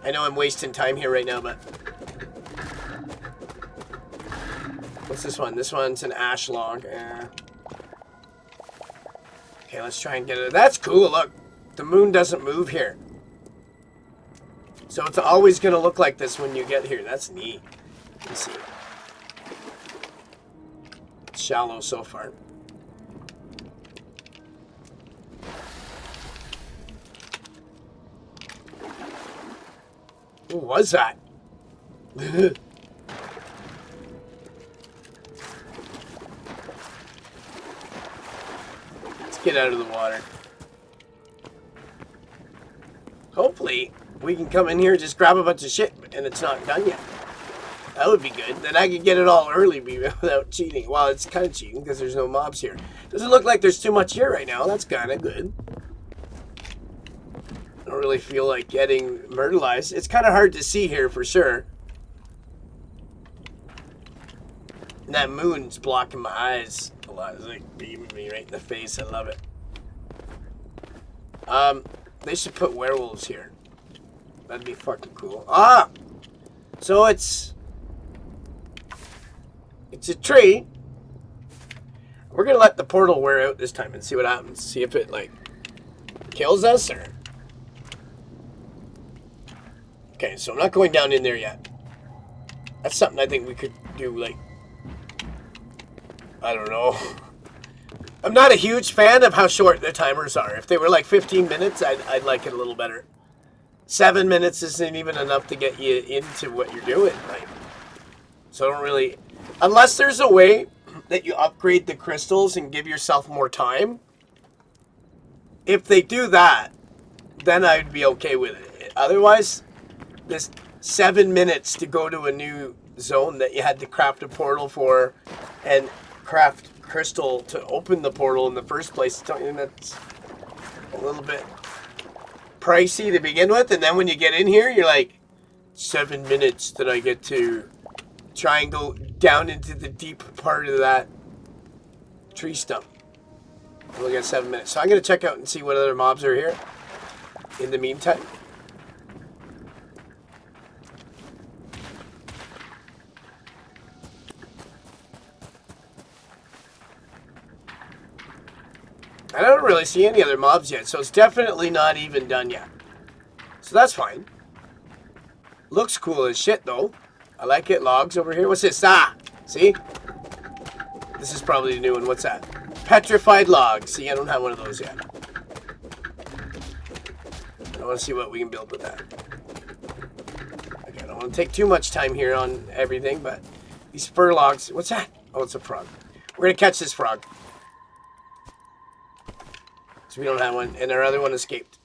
Speaker 1: I know I'm wasting time here right now, but... What's this one? This one's an ash log. Okay, let's try and get it. That's cool. Look. The moon doesn't move here. So it's always going to look like this when you get here. That's neat. Let's see. It's shallow so far. What was that? Let's get out of the water. Hopefully, we can come in here and just grab a bunch of shit and it's not done yet. That would be good. Then I could get it all early without cheating. Well, it's kind of cheating because there's no mobs here. Doesn't look like there's too much here right now. That's kind of good. I don't really feel like getting myrtleized. It's kind of hard to see here for sure. And that moon's blocking my eyes a lot. It's like beaming me right in the face. I love it. They should put werewolves here. That'd be fucking cool. Ah! So it's a tree. We're gonna let the portal wear out this time and see what happens. See if it, like, kills us or... Okay, so I'm not going down in there yet. That's something I think we could do, like... I don't know. I'm not a huge fan of how short the timers are. If they were like 15 minutes, I'd like it a little better. 7 minutes isn't even enough to get you into what you're doing. Like, so I don't really... Unless there's a way that you upgrade the crystals and give yourself more time. If they do that, then I'd be okay with it. Otherwise, this 7 minutes to go to a new zone that you had to craft a portal for and craft crystal to open the portal in the first place, don't you think that's a little bit pricey to begin with? And then when you get in here, you're like, 7 minutes that I get to try and go down into the deep part of that tree stump. We only got 7 minutes. So I'm going to check out and see what other mobs are here in the meantime. I don't really see any other mobs yet, so it's definitely not even done yet. So that's fine. Looks cool as shit, though. I like it. Logs over here. What's this? Ah! See? This is probably the new one. What's that? Petrified log. See, I don't have one of those yet. I want to see what we can build with that. Okay, I don't want to take too much time here on everything, but these fir logs. What's that? Oh, it's a frog. We're going to catch this frog. So we don't have one, and our other one escaped.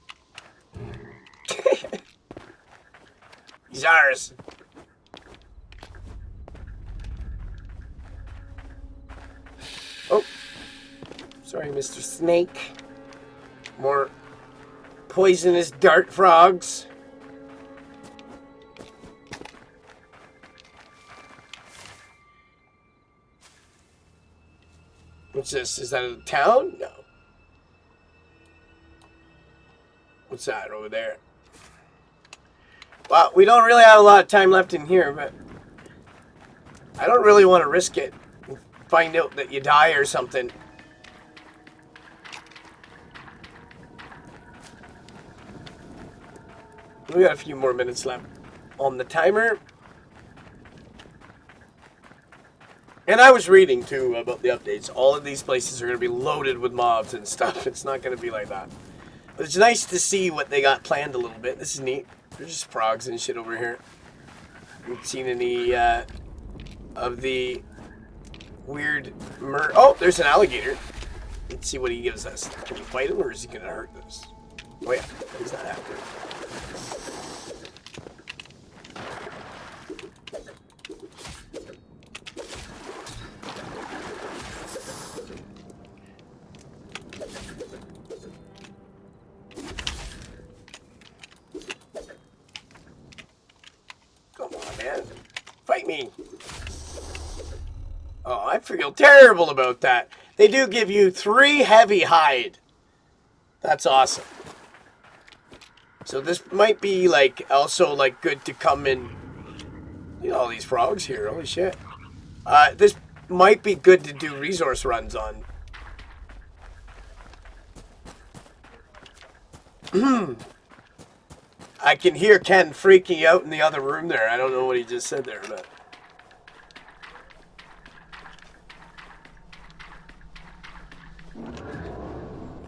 Speaker 1: He's ours. Oh. Sorry, Mr. Snake. More poisonous dart frogs. What's this? Is that a town? No. What's that over there? Well, we don't really have a lot of time left in here, but I don't really want to risk it. Find out that you die or something. We got a few more minutes left on the timer. And I was reading, too, about the updates. All of these places are going to be loaded with mobs and stuff. It's not going to be like that. But it's nice to see what they got planned a little bit. This is neat. There's just frogs and shit over here. Haven't seen any of the weird oh, there's an alligator. Let's see what he gives us. Can we fight him or is he going to hurt us? Oh yeah, he's not after it. Come on, man. Fight me. Oh, I feel terrible about that. They do give you 3 heavy hide. That's awesome. So this might be like also like good to come in. You know all these frogs here. Holy shit. This might be good to do resource runs on. I can hear Ken freaking out in the other room there. I don't know what he just said there, but.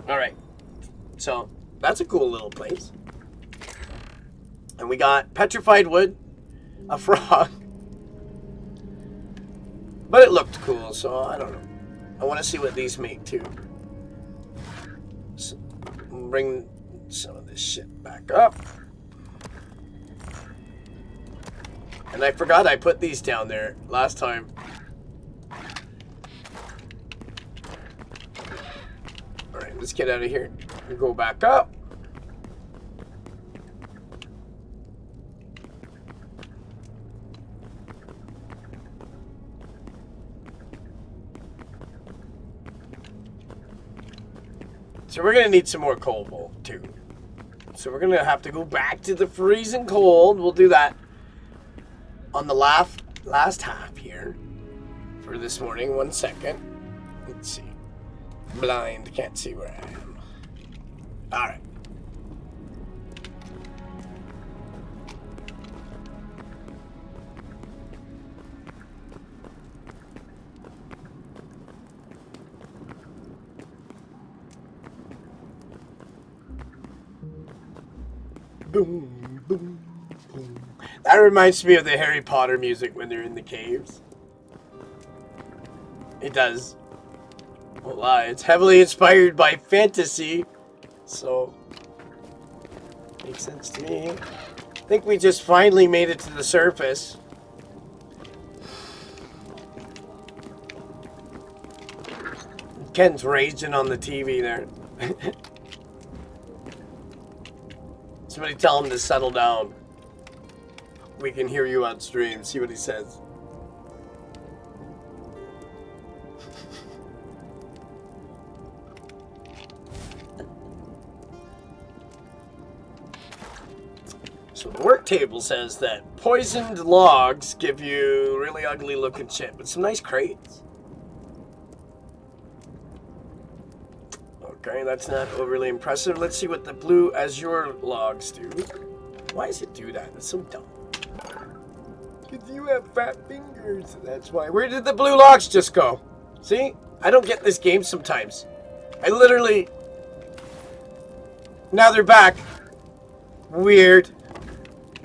Speaker 1: Alright. So, that's a cool little place. And we got petrified wood, a frog. But it looked cool, so I don't know. I want to see what these make too. So, bring some of this shit back up. And I forgot I put these down there last time. Alright, let's get out of here and go back up. So we're going to need some more coal too. So we're going to have to go back to the freezing cold. We'll do that on the last half here for this morning. 1 second. Let's see. Blind, can't see where I am. Alright. Boom, boom, boom. That reminds me of the Harry Potter music when they're in the caves. It does. Won't lie, it's heavily inspired by fantasy, so makes sense to me. I think we just finally made it to the surface. Ken's raging on the TV there. Somebody tell him to settle down. We can hear you on stream. See what he says. So the work table says that poisoned logs give you really ugly looking shit, but some nice crates. Okay, that's not overly impressive. Let's see what the blue azure logs do. Why does it do that? That's so dumb. Because you have fat fingers. That's why. Where did the blue logs just go? See? I don't get this game sometimes. I literally... Now they're back. Weird.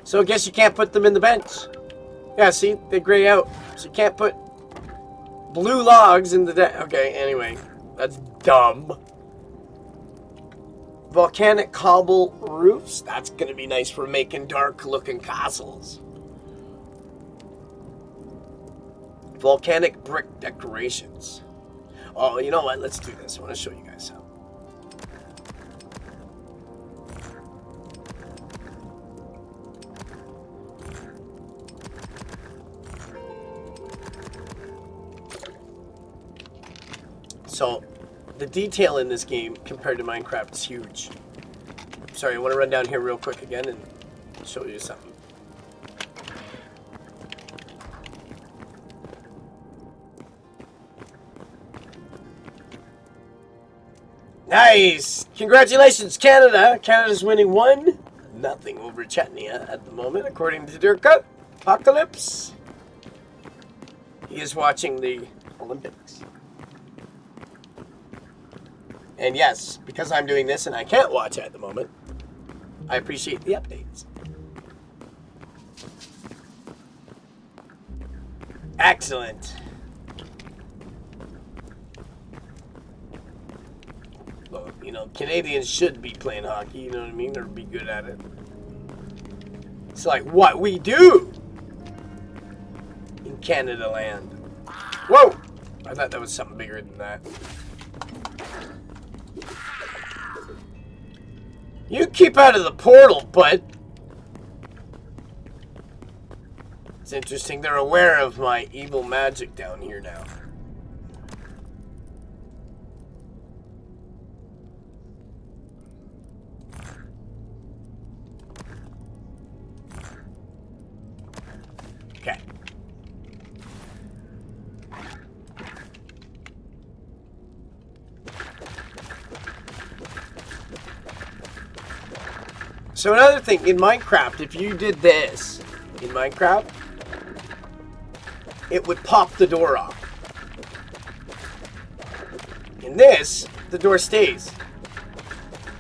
Speaker 1: So I guess you can't put them in the bench. Yeah, see? They gray out. So you can't put blue logs in the... Okay, anyway. That's dumb. Volcanic cobble roofs. That's going to be nice for making dark-looking castles. Volcanic brick decorations. Oh, you know what? Let's do this. I want to show you guys how. So, the detail in this game compared to Minecraft is huge. Sorry, I want to run down here real quick again and show you something. Nice! Congratulations, Canada! Canada's winning 1-0 over Chechnya at the moment, according to Dirka Apocalypse. He is watching the Olympics. And yes, because I'm doing this and I can't watch it at the moment, I appreciate the updates. Excellent. Well, you know, Canadians should be playing hockey, you know what I mean? Or be good at it. It's like what we do in Canada land. Whoa! I thought that was something bigger than that. You keep out of the portal, bud. It's interesting. They're aware of my evil magic down here now. Okay. So another thing, in Minecraft, if you did this, in Minecraft, it would pop the door off. In this, the door stays.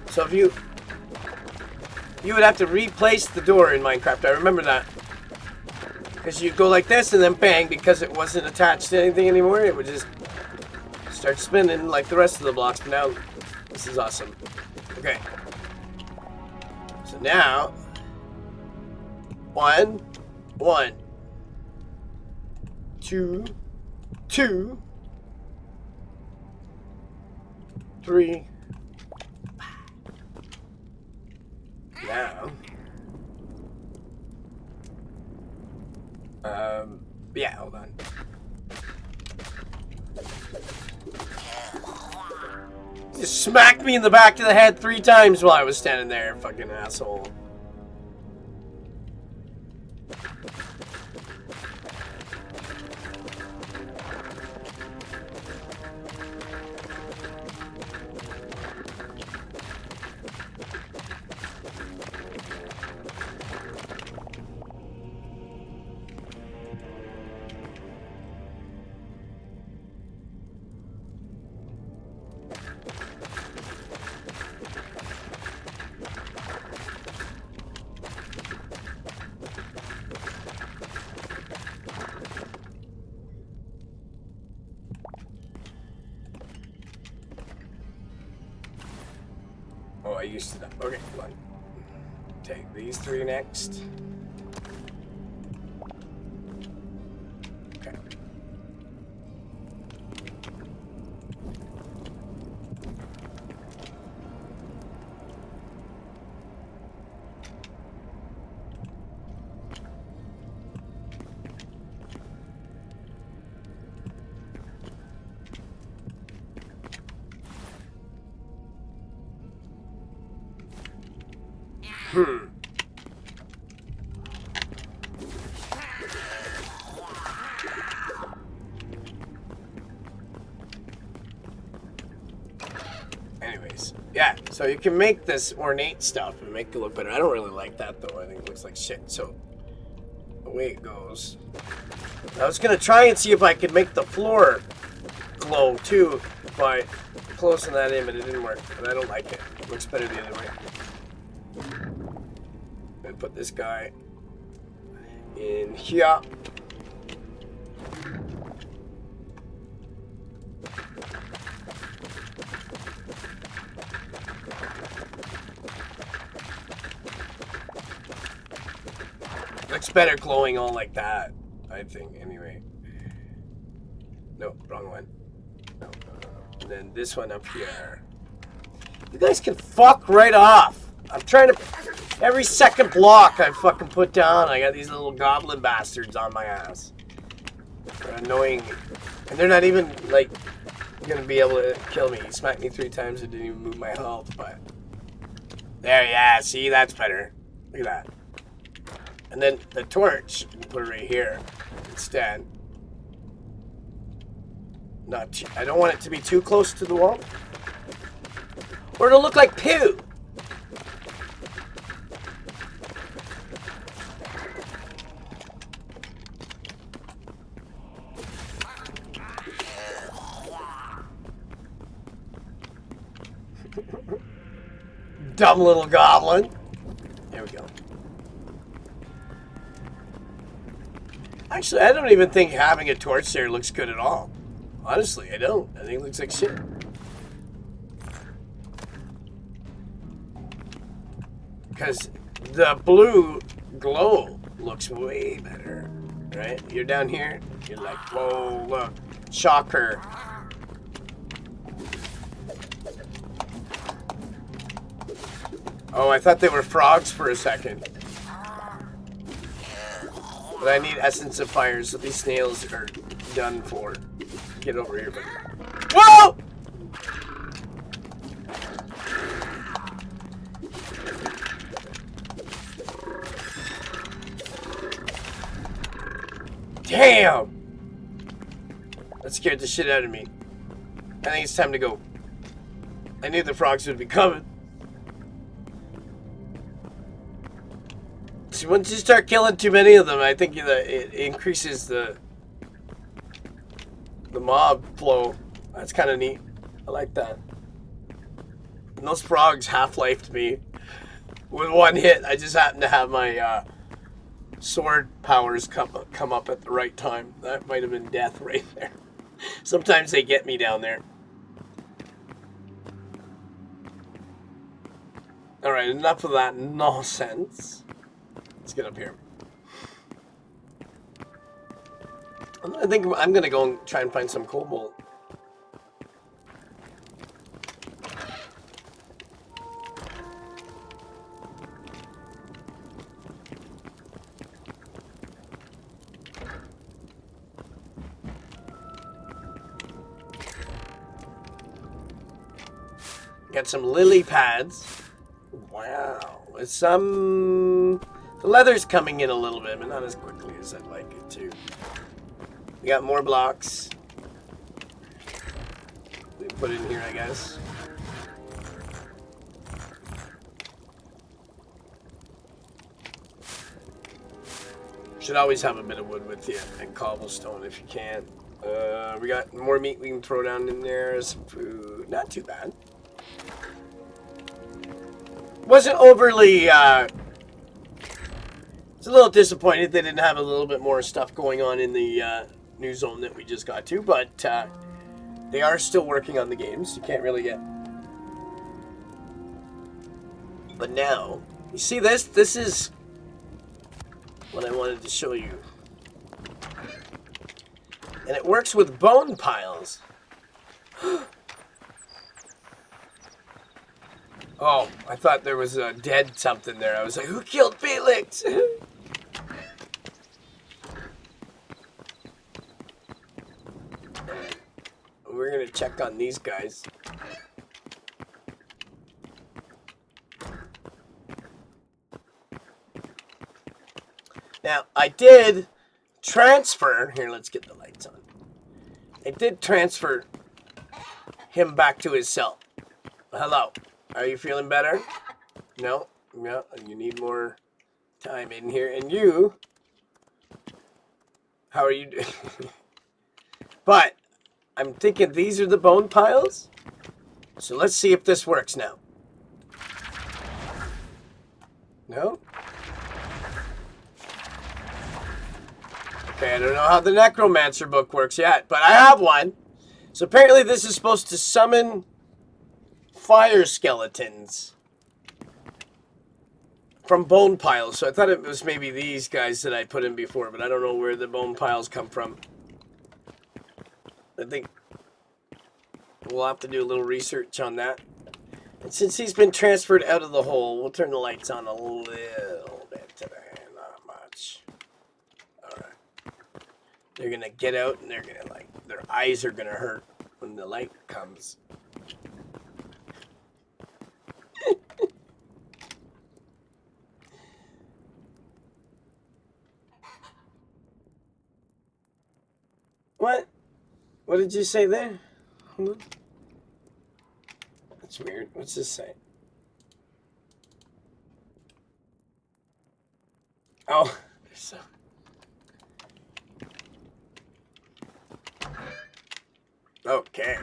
Speaker 1: So if you would have to replace the door in Minecraft. I remember that. Because you'd go like this and then bang, because it wasn't attached to anything anymore, it would just start spinning like the rest of the blocks. But now, this is awesome. Okay. So now, 1, 1, 2, 2, 3. Now, yeah, hold on. Just smacked me in the back of the head 3 times while I was standing there, fucking asshole. Oh, I used to that. Okay, come on. Take these 3 next. Okay. Anyways, yeah, so you can make this ornate stuff and make it look better. I don't really like that, though. I think it looks like shit, so away it goes. I was going to try and see if I could make the floor glow, too, by closing that in, but it didn't work, and I don't like it. It looks better the other way. And put this guy in here. Looks better glowing all like that, I think, anyway. No, wrong one. No. And then this one up here. You guys can fuck right off. I'm trying to... Every second block I fucking put down, I got these little goblin bastards on my ass. They're annoying me. And they're not even, like, gonna be able to kill me. He smacked me 3 times and didn't even move my health, but... There, yeah, see, that's better. Look at that. And then the torch, you can put it right here instead. I don't want it to be too close to the wall. Or it'll look like poo. Dumb little goblin. There we go. Actually, I don't even think having a torch there looks good at all. Honestly, I don't. I think it looks like shit. Because the blue glow looks way better, right? You're down here, you're like, whoa, look, shocker. Oh, I thought they were frogs for a second. But I need essence of fire, so these snails are done for. Get over here, buddy. Whoa! Damn! That scared the shit out of me. I think it's time to go. I knew the frogs would be coming. See, once you start killing too many of them, I think it increases the mob flow. That's kind of neat. I like that. And those frogs half-lifed me with one hit. I just happened to have my sword powers come up at the right time. That might have been death right there. Sometimes they get me down there. Alright, enough of that nonsense. Let's get up here. I think I'm gonna go and try and find some cobalt. Got some lily pads. Wow. With some... The leather's coming in a little bit, but not as quickly as I'd like it to. We got more blocks. We put in here, I guess. Should always have a bit of wood with you and cobblestone if you can. We got more meat we can throw down in there. Some food. Not too bad. Wasn't overly... It's a little disappointed they didn't have a little bit more stuff going on in the new zone that we just got to, but they are still working on the games. You can't really get... But now, you see this? This is what I wanted to show you. And it works with bone piles. Oh, I thought there was a dead something there. I was like, who killed Felix? We're going to check on these guys. Now, I did transfer... Here, let's get the lights on. I did transfer him back to his cell. Hello. Are you feeling better? No? No, you need more time in here. And you... How are you doing? But... I'm thinking these are the bone piles. So let's see if this works now. No? Okay, I don't know how the Necromancer book works yet, but I have one. So apparently this is supposed to summon fire skeletons from bone piles. So I thought it was maybe these guys that I put in before, but I don't know where the bone piles come from. I think we'll have to do a little research on that. And since he's been transferred out of the hole, we'll turn the lights on a little bit today. Not much. Alright. They're gonna get out and they're gonna their eyes are gonna hurt when the light comes. What? What did you say there? Hold on. That's weird. What's this say? Oh, so. Okay.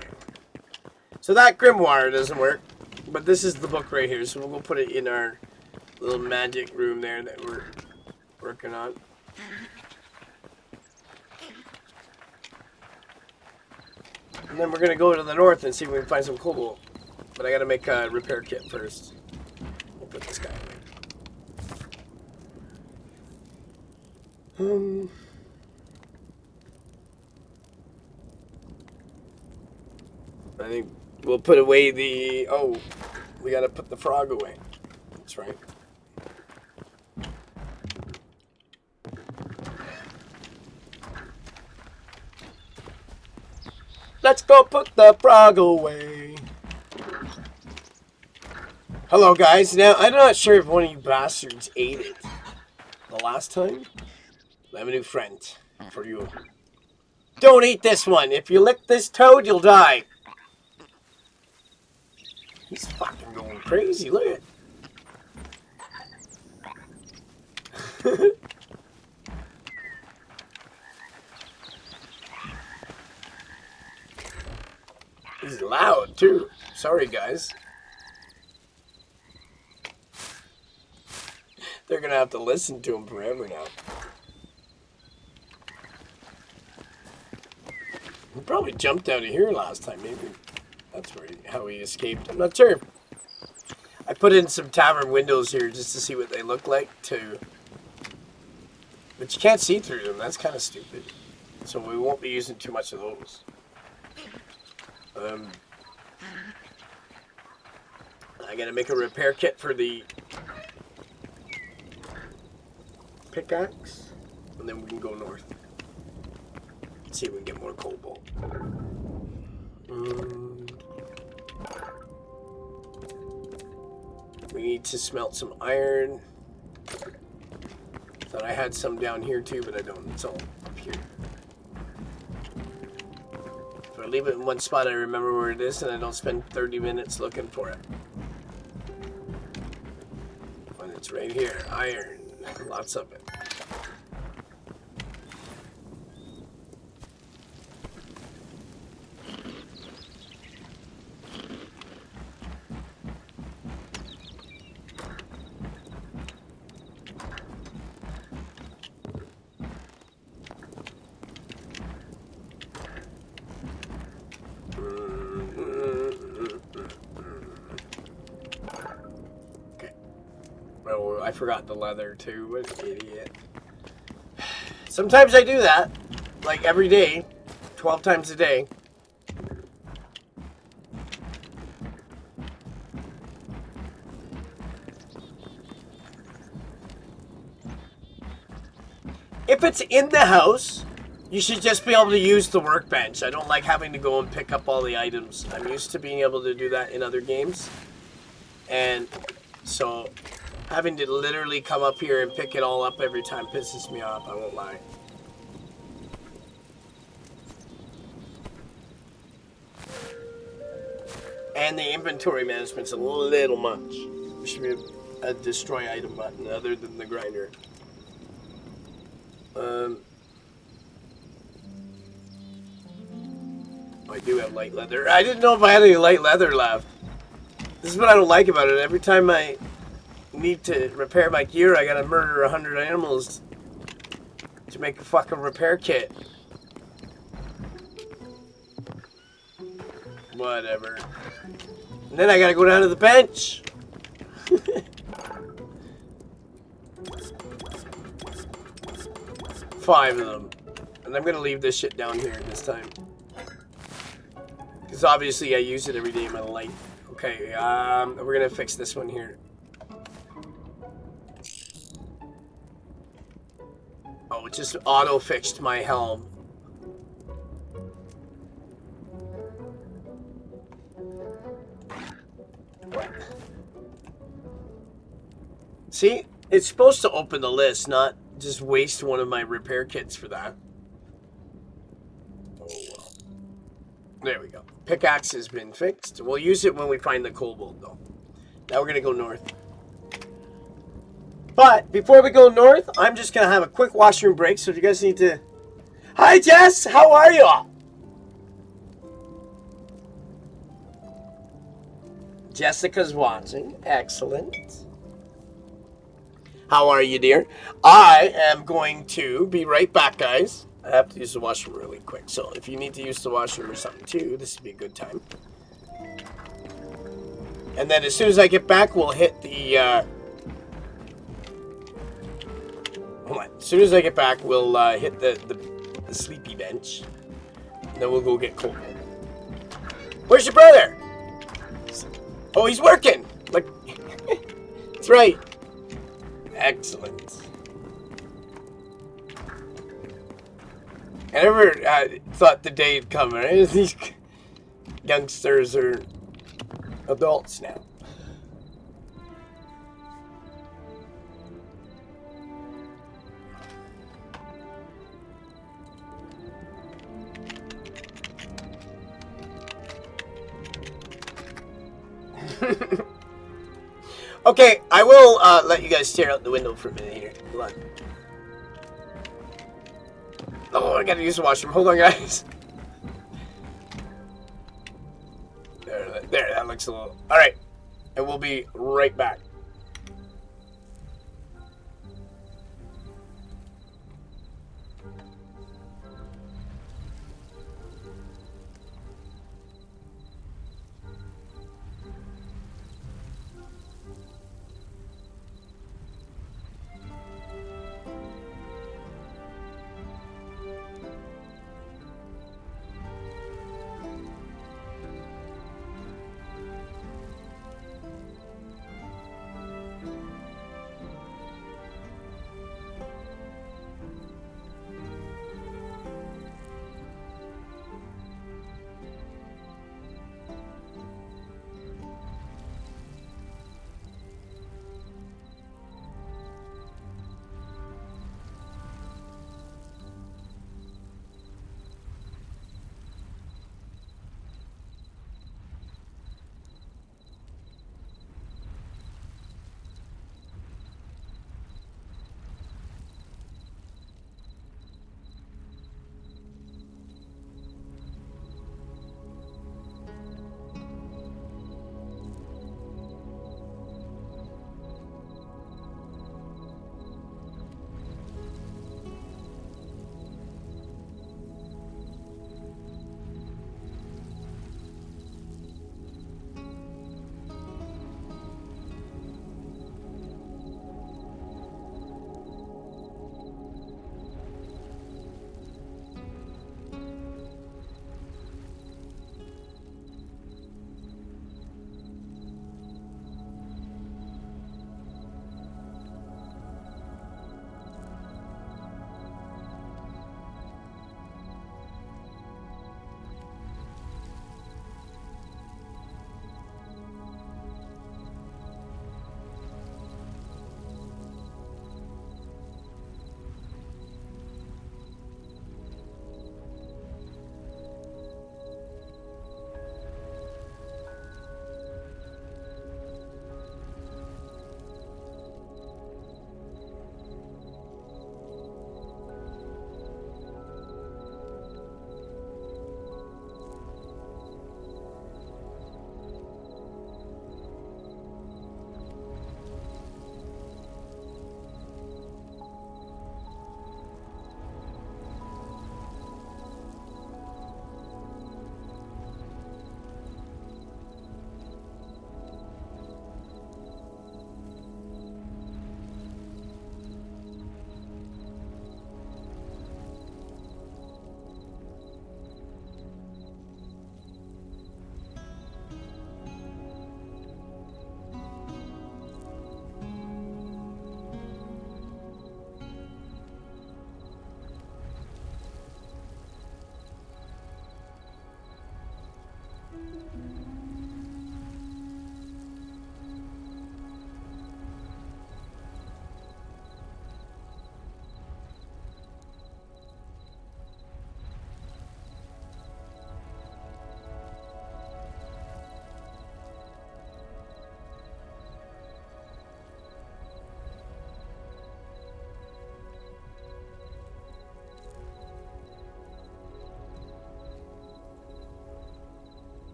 Speaker 1: So that grimoire doesn't work, but this is the book right here. So we'll go put it in our little magic room there that we're working on. And then we're going to go to the north and see if we can find some cobalt. But I got to make a repair kit first. We'll put this guy away. I think we'll put away the... Oh, we got to put the frog away. That's right. Let's go put the frog away. Hello, guys. Now, I'm not sure if one of you bastards ate it the last time. I have a new friend for you. Don't eat this one. If you lick this toad, you'll die. He's fucking going crazy. Look at it. He's loud, too. Sorry, guys. They're going to have to listen to him forever now. He probably jumped out of here last time. Maybe that's how he escaped. I'm not sure. I put in some tavern windows here just to see what they look like, too. But you can't see through them. That's kind of stupid. So we won't be using too much of those. I gotta make a repair kit for the pickaxe, and then we can go north. See if we can get more cobalt. We need to smelt some iron. Thought I had some down here too, but I don't. It's all up here. If I leave it in one spot, I remember where it is, and I don't spend 30 minutes looking for it. When it's right here, iron. Lots of it. Oh, I forgot the leather too. What an idiot. Sometimes I do that. Like every day. 12 times a day. If it's in the house, you should just be able to use the workbench. I don't like having to go and pick up all the items. I'm used to being able to do that in other games. And so having to literally come up here and pick it all up every time pisses me off, I won't lie. And the inventory management's a little much. There should be a destroy item button other than the grinder. I do have light leather. I didn't know if I had any light leather left. This is what I don't like about it. Every time I need to repair my gear, I gotta murder 100 animals to make a fucking repair kit. Whatever. And then I gotta go down to the bench. 5 of them. And I'm gonna leave this shit down here this time. Because obviously I use it every day in my life. Okay, we're gonna fix this one here. Oh, it just auto-fixed my helm. See? It's supposed to open the list, not just waste one of my repair kits for that. Oh, well. There we go. Pickaxe has been fixed. We'll use it when we find the cobalt, though. Now we're going to go north. But before we go north, I'm just going to have a quick washroom break. So if you guys need to... Hi, Jess! How are you? Jessica's watching. Excellent. How are you, dear? I am going to be right back, guys. I have to use the washroom really quick. So if you need to use the washroom or something too, this would be a good time. And then as soon as I get back, we'll hit the... hold on. As soon as I get back, we'll hit the sleepy bench. And then we'll go get Cole. Where's your brother? Oh, he's working. Like, that's right. Excellent. I never thought the day would come, right? These youngsters are adults now. Okay, I will let you guys stare out the window for a minute here. Hold on. Oh, I gotta use the washroom. Hold on, guys. There, that looks a little... Alright, and we'll be right back.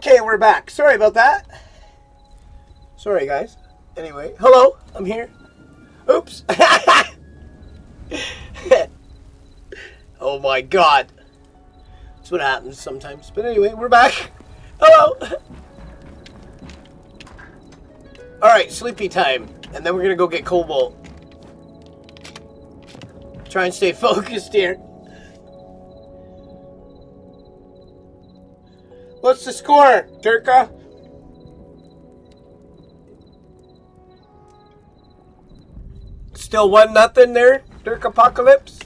Speaker 1: Okay, we're back. Sorry about that. Sorry, guys. Anyway, hello. I'm here. Oops. Oh my god. That's what happens sometimes. But anyway, we're back. Hello. Alright, sleepy time. And then we're gonna go get Cobalt. Try and stay focused here. What's the score, Durka? Still 1-0 there, Dirk Apocalypse.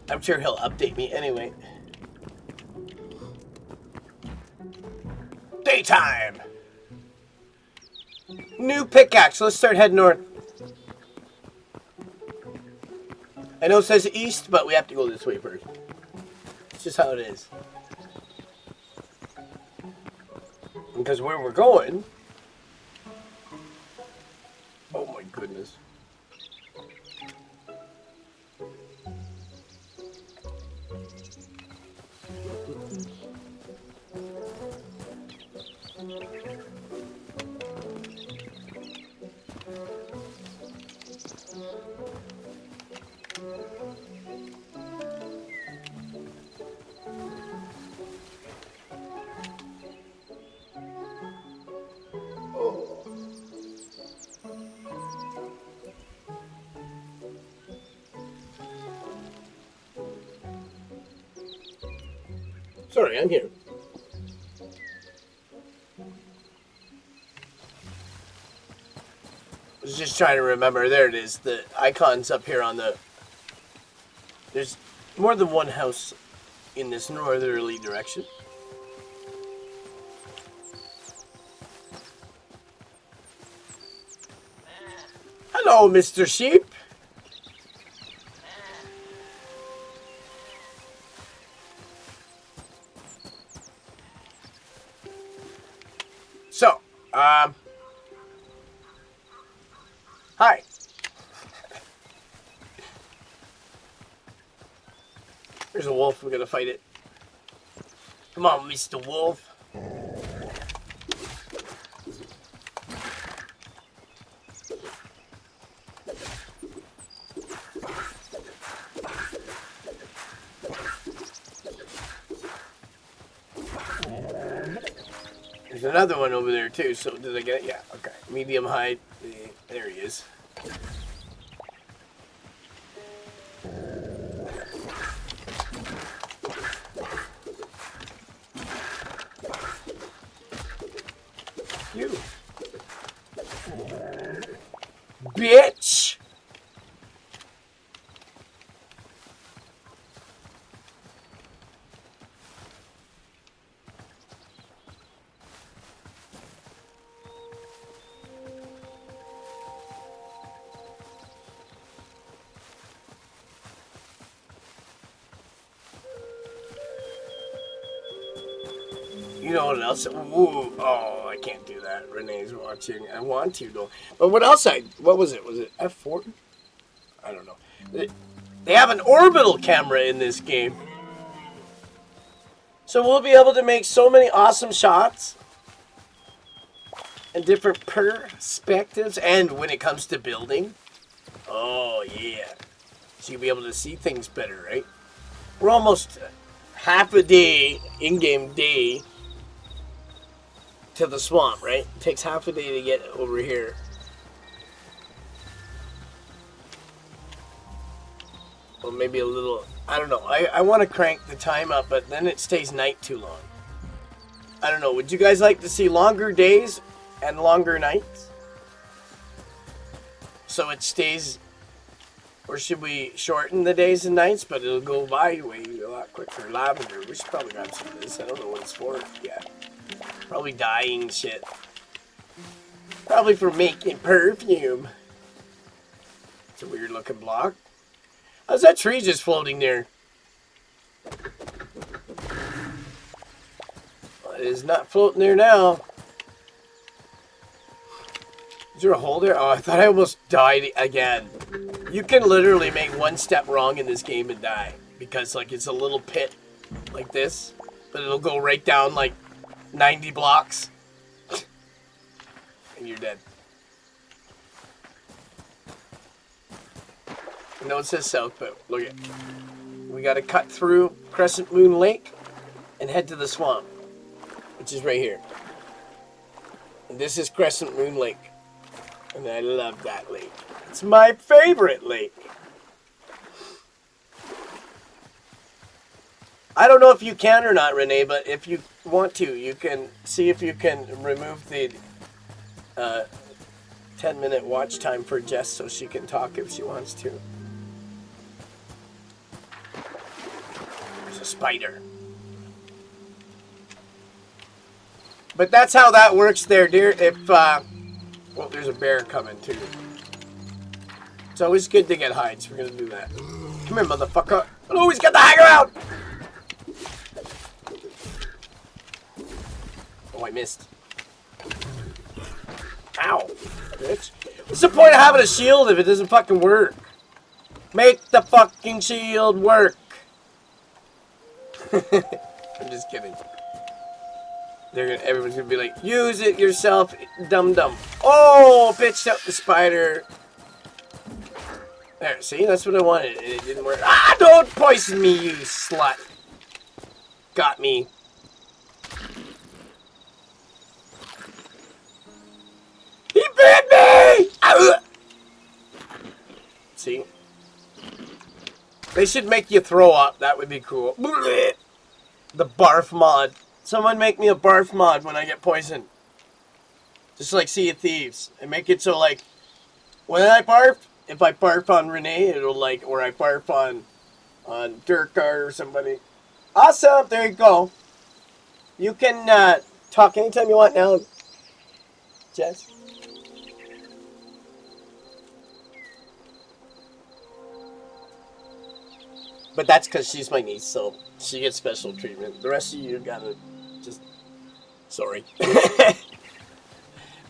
Speaker 1: I'm sure he'll update me anyway. Daytime! New pickaxe. Let's start heading north. I know it says east, but we have to go this way first. It's just how it is. Because where we're going... Oh my goodness. Sorry, I'm here. I was just trying to remember. There it is. The icon's up here on the... There's more than one house in this northerly direction. Hello, Mr. Sheep. So, hi. There's a wolf. We're gonna fight it. Come on, Mr. Wolf. There's another one over there too, so did I get it? Yeah, okay. Medium height. There he is. You. Bitch! You know what else? Ooh, oh, I can't do that. Renee's watching. I want to though. But what else? What was it? Was it F4? I don't know. They have an orbital camera in this game, so we'll be able to make so many awesome shots and different perspectives. And when it comes to building, oh yeah, so you'll be able to see things better, right? We're almost half a day, in-game day, to the swamp, right? It takes half a day to get over here. Well, maybe a little, I don't know. I want to crank the time up, but then it stays night too long. I don't know. Would you guys like to see longer days and longer nights? So it stays, or should we shorten the days and nights, but it'll go by way a lot quicker? Lavender. We should probably grab some of this. I don't know what it's for. Yeah. Probably dyeing shit. Probably for making perfume. It's a weird looking block. How's that tree just floating there? Well, it is not floating there now. Is there a hole there? Oh, I thought I almost died again. You can literally make one step wrong in this game and die. because like it's a little pit like this, but it'll go right down like 90 blocks and you're dead. I know it says south, but look at, we got to cut through Crescent Moon Lake and head to the swamp, which is right here. And this is Crescent Moon Lake, and I love that lake. It's my favorite lake. I don't know if you can or not, Renee, but if you want to, you can see if you can remove the 10-minute watch time for Jess so she can talk if she wants to. There's a spider. But that's how that works there, dear. If, well, there's a bear coming, too. It's always good to get hides. We're going to do that. Come here, motherfucker. Oh, he's got the high ground! Oh, I missed. Ow. Bitch. What's the point of having a shield if it doesn't fucking work? Make the fucking shield work. I'm just kidding. Everyone's gonna be like, use it yourself, dum dum. Oh, bitched out the spider. There, see, that's what I wanted, and it didn't work. Ah, don't poison me, you slut. Got me. He bit me! Ow! See? They should make you throw up. That would be cool. The barf mod. Someone make me a barf mod when I get poisoned. Just like Sea of Thieves. And make it so like, when I barf, if I barf on Renee, it'll like, or I barf on Durkar or somebody. Awesome! There you go. You can talk anytime you want now, Jess. But that's because she's my niece, so she gets special treatment. The rest of you gotta just... Sorry.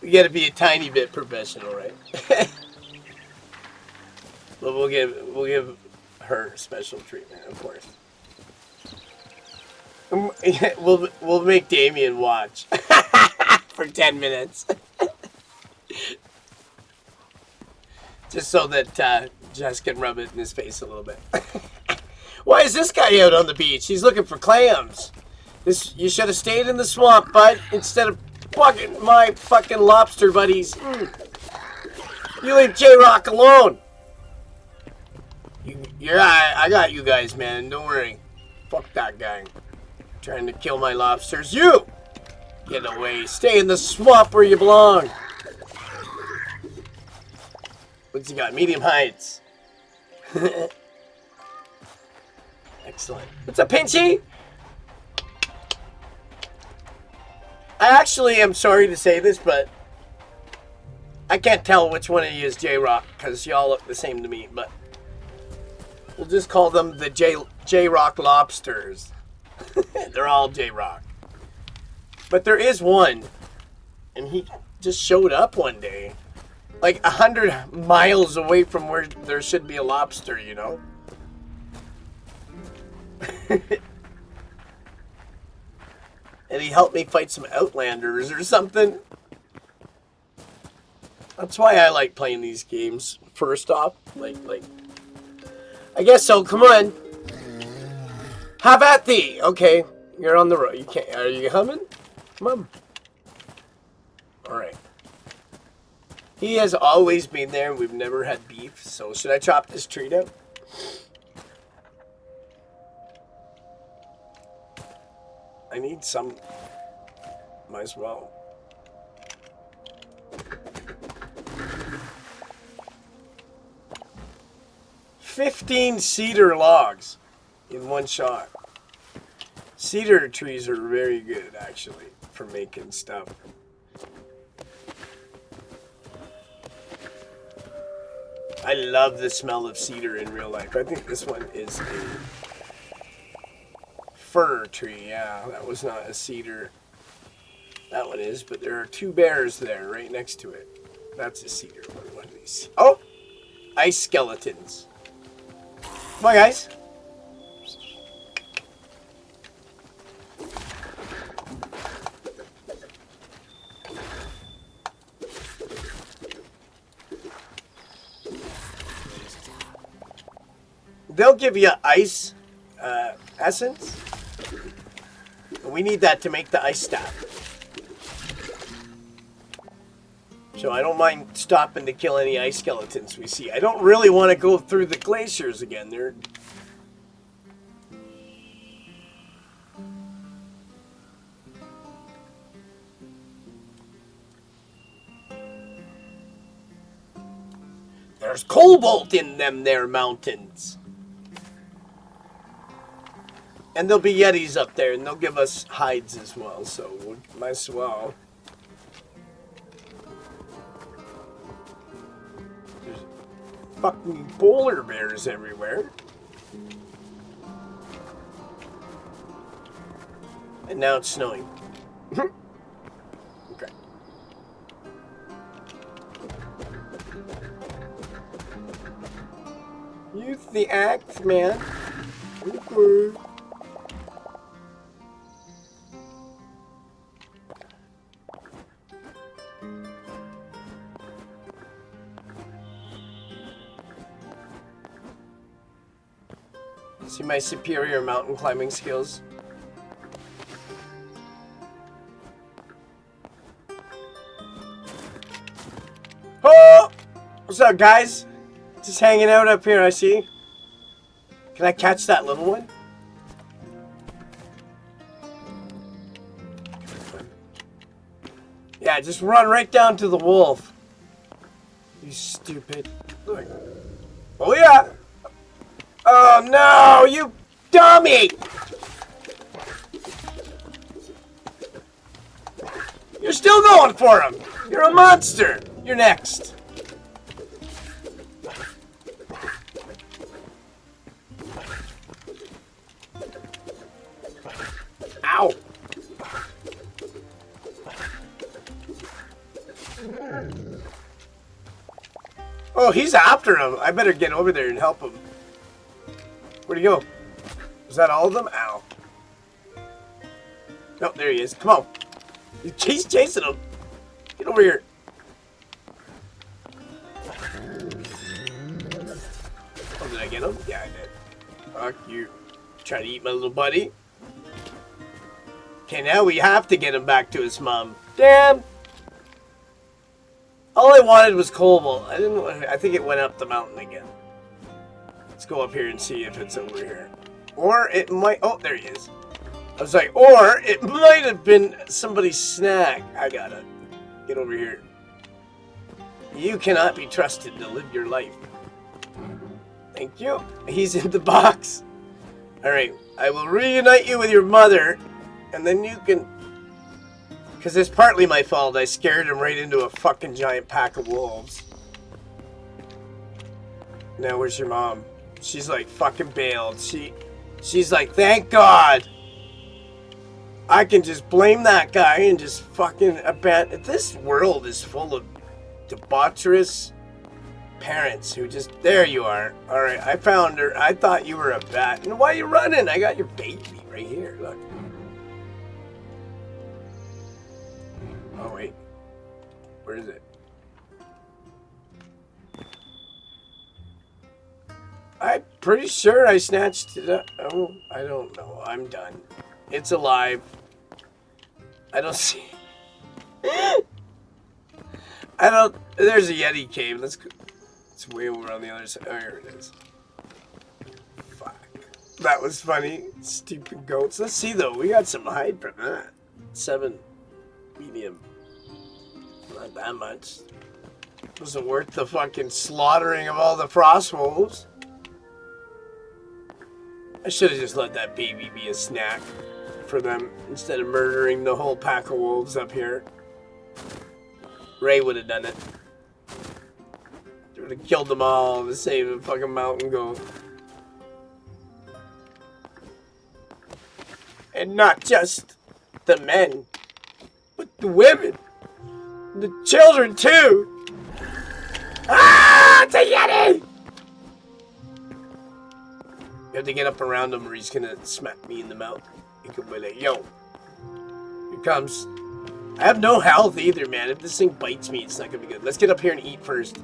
Speaker 1: We gotta be a tiny bit professional, right? But we'll give her special treatment, of course. We'll make Damien watch for 10 minutes. Just so that Jess can rub it in his face a little bit. Why is this guy out on the beach? He's looking for clams. You should have stayed in the swamp, bud, instead of fucking my fucking lobster buddies. You leave J-Rock alone. I got you guys, man. Don't worry. Fuck that guy. Trying to kill my lobsters. You! Get away. Stay in the swamp where you belong. What's he got? Medium heights. Excellent. What's up, Pinchy? I actually am sorry to say this, but I can't tell which one of you is J-Rock because y'all look the same to me, but we'll just call them the J-Rock lobsters. They're all J-Rock. But there is one, and he just showed up one day, like 100 miles away from where there should be a lobster, you know? And he helped me fight some Outlanders or something. That's why I like playing these games. First off, like, I guess so. Come on, have at thee. Okay, you're on the road. You can't. Are you humming? Come on. All right. He has always been there. We've never had beef. So should I chop this tree down? I need some. Might as well. $15 cedar logs in one shot. Cedar trees are very good, actually, for making stuff. I love the smell of cedar in real life. I think this one is a fir tree. Yeah, that was not a cedar. That one is, but there are two bears there right next to it. That's a cedar. What are these? Oh! Ice skeletons. Come on, guys. they'll give you ice essence. We need that to make the ice staff. So I don't mind stopping to kill any ice skeletons we see. I don't really want to go through the glaciers again. There's cobalt in them there mountains. And there'll be yetis up there, and they'll give us hides as well, so we might as well. There's fucking polar bears everywhere. And now it's snowing. Okay. Use the axe, man. Okay. See my superior mountain climbing skills? Oh! What's up, guys? Just hanging out up here, I see. Can I catch that little one? Yeah, just run right down to the wolf. You stupid. Look. Oh, yeah! Oh no, you dummy! You're still going for him! You're a monster! You're next. Ow! Oh, he's after him. I better get over there and help him. Where'd he go? Was that all of them? Ow. Oh, there he is. Come on. He's chasing him. Get over here. Oh, did I get him? Yeah, I did. Fuck you. Trying to eat my little buddy. Okay, now we have to get him back to his mom. Damn. All I wanted was cobalt. I think it went up the mountain again. Let's go up here and see if it's over here. Or it might... Oh, there he is. I was like, or it might have been somebody's snack. I gotta get over here. You cannot be trusted to live your life. Thank you. He's in the box. Alright, I will reunite you with your mother. And then you can... Because it's partly my fault. I scared him right into a fucking giant pack of wolves. Now, where's your mom? She's like fucking bailed. She's like, thank God. I can just blame that guy and just fucking abandon. This world is full of debaucherous parents who just... There you are. Alright, I found her. I thought you were a bat. And why are you running? I got your baby right here. Look. Oh, wait. Where is it? I'm pretty sure I snatched it up. Oh, I don't know. I'm done. It's alive. I don't see... I don't... There's a Yeti cave. Let's go. It's way over on the other side. Oh, here it is. Fuck. That was funny. Stupid goats. Let's see, though. We got some hide from that. 7 medium. Not that much. Wasn't worth the fucking slaughtering of all the frost wolves. I should have just let that baby be a snack for them instead of murdering the whole pack of wolves up here. Ray would have done it. They would have killed them all to save a fucking mountain goat. And not just the men, but the women. The children too. Ah! It's a Yeti! You have to get up around him or he's gonna smack me in the mouth. He could be like, yo. Here comes. I have no health either, man. If this thing bites me, it's not gonna be good. Let's get up here and eat first.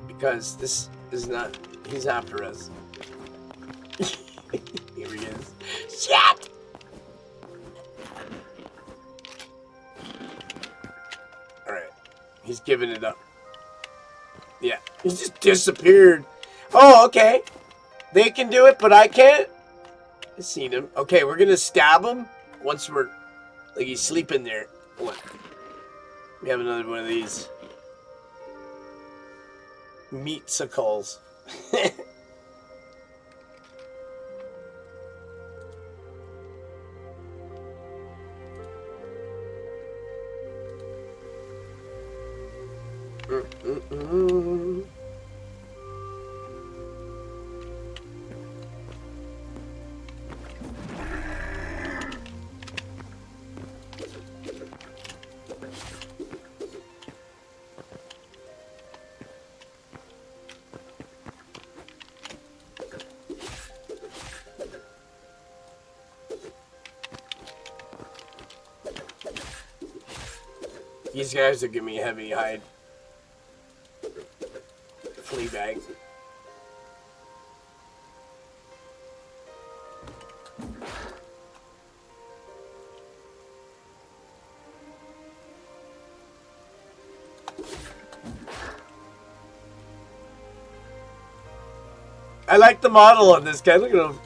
Speaker 1: Because this is not He's after us. Here he is. Shit! Alright. He's giving it up. Yeah. He just disappeared. Oh, okay. They can do it, but I can't? I've seen him. Okay, we're gonna stab him once we're... Like, he's sleeping there. What? We have another one of these. Meatsicles. These guys are giving me a heavy hide. Flea bag. I like the model on this guy. Look at him.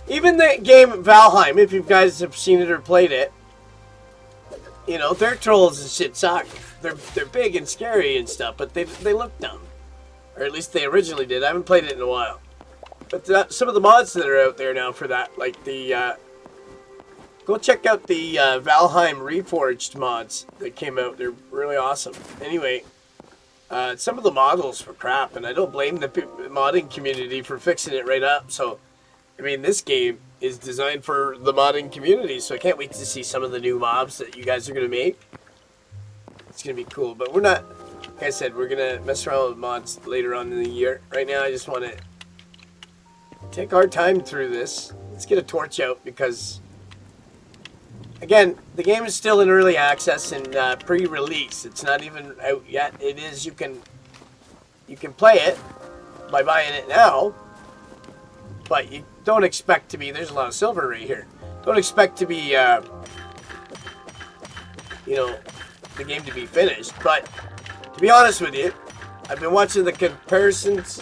Speaker 1: Even the game Valheim, if you guys have seen it or played it, you know, their trolls and shit suck. They're big and scary and stuff, but they look dumb. Or at least they originally did. I haven't played it in a while. But some of the mods that are out there now for that, like the... go check out the Valheim Reforged mods that came out. They're really awesome. Anyway, some of the models were crap, and I don't blame the modding community for fixing it right up, so... I mean, this game is designed for the modding community, so I can't wait to see some of the new mobs that you guys are going to make. It's going to be cool, but we're not, like I said, we're going to mess around with mods later on in the year. Right now, I just want to take our time through this. Let's get a torch out because, again, the game is still in early access and pre-release. It's not even out yet. It is, you can play it by buying it now, but you don't expect to be, there's a lot of silver right here. Don't expect to be, you know, the game to be finished. But to be honest with you, I've been watching the comparisons,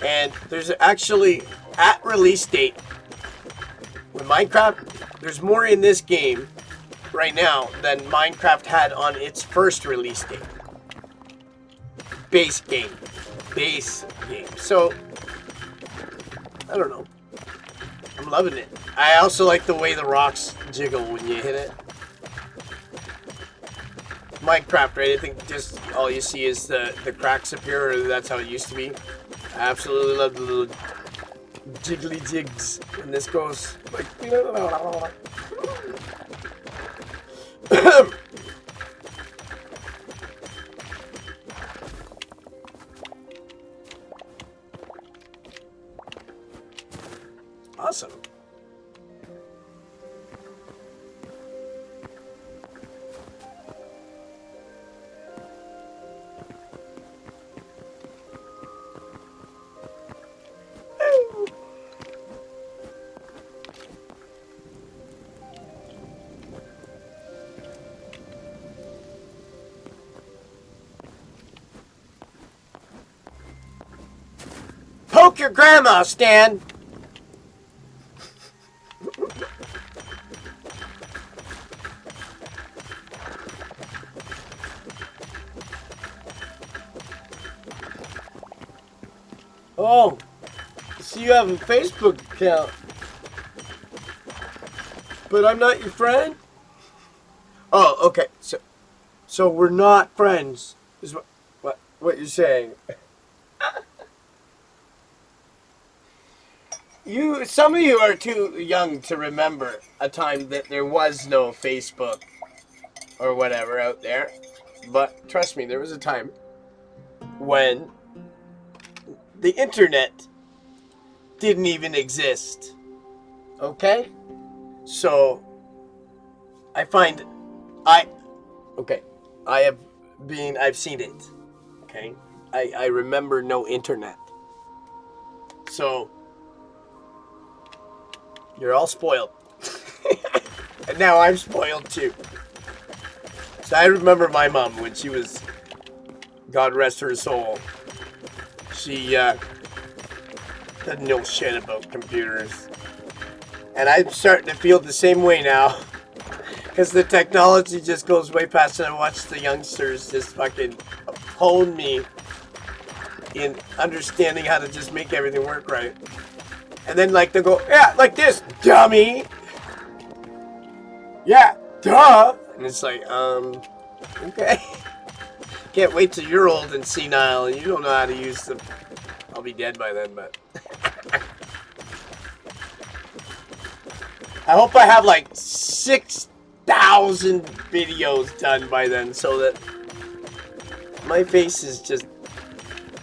Speaker 1: and there's actually, at release date, with Minecraft, there's more in this game right now than Minecraft had on its first release date. Base game. So, I don't know. I'm loving it. I also like the way the rocks jiggle when you hit it. Minecraft, right? I think just all you see is the cracks appear, or that's how it used to be. I absolutely love the little jiggly jigs. And this goes like... Awesome. Poke your grandma, Stan! Oh, so you have a Facebook account, but I'm not your friend? Oh, okay. So we're not friends, is what you're saying. Some of you are too young to remember a time that there was no Facebook or whatever out there. But trust me, there was a time when the internet didn't even exist. Okay? So I have I've seen it. Okay? I remember no internet. So, you're all spoiled. And now I'm spoiled too. So I remember my mom when she was, God rest her soul, she doesn't know shit about computers. And I'm starting to feel the same way now. Because the technology just goes way past it. I watch the youngsters just fucking hone me in understanding how to just make everything work right. And then like they'll go, yeah, like this, dummy. Yeah, duh. And it's like, okay. Can't wait till you're old and senile and you don't know how to use them. I'll be dead by then, but. I hope I have like 6,000 videos done by then so that my face is just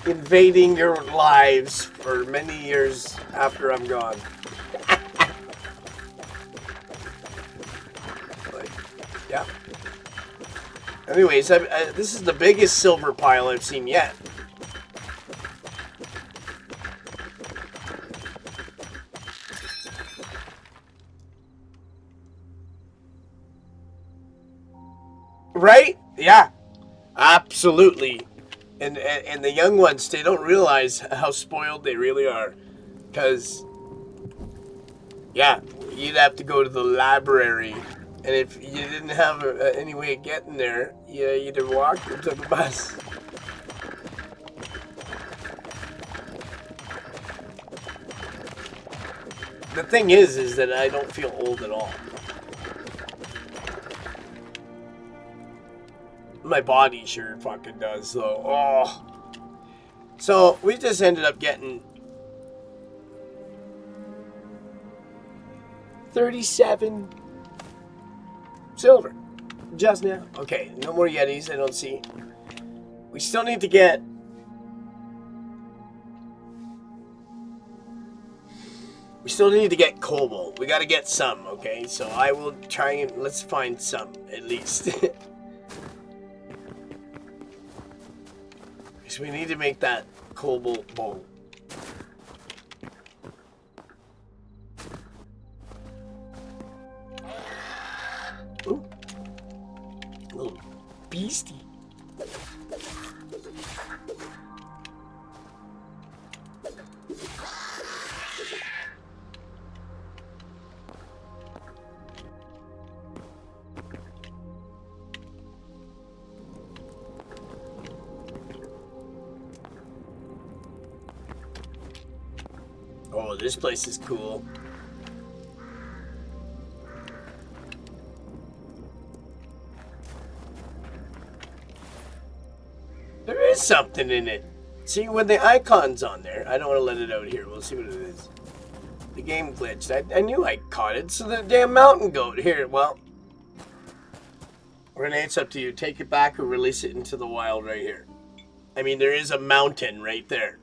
Speaker 1: invading your lives for many years after I'm gone. Like, yeah. Anyways, this is the biggest silver pile I've seen yet. Right? Yeah. Absolutely. And the young ones, they don't realize how spoiled they really are. Because, yeah, you'd have to go to the library. And if you didn't have any way of getting there, you either walked or took a bus. The thing is that I don't feel old at all. My body sure fucking does, though. Oh. So, we just ended up getting 37 silver. Just now. Okay, no more Yetis, I don't see. We still need to get... We still need to get cobalt. We gotta get some, okay? So I will try and... Let's find some, at least. So we need to make that cobalt bow. Ooh. Little beastie. Oh, this place is cool. There is something in it. See, when the icon's on there, I don't want to let it out here. We'll see what it is. The game glitched. I knew I caught it. So the damn mountain goat. Here, well. Renee, it's up to you. Take it back or release it into the wild right here. I mean, there is a mountain right there.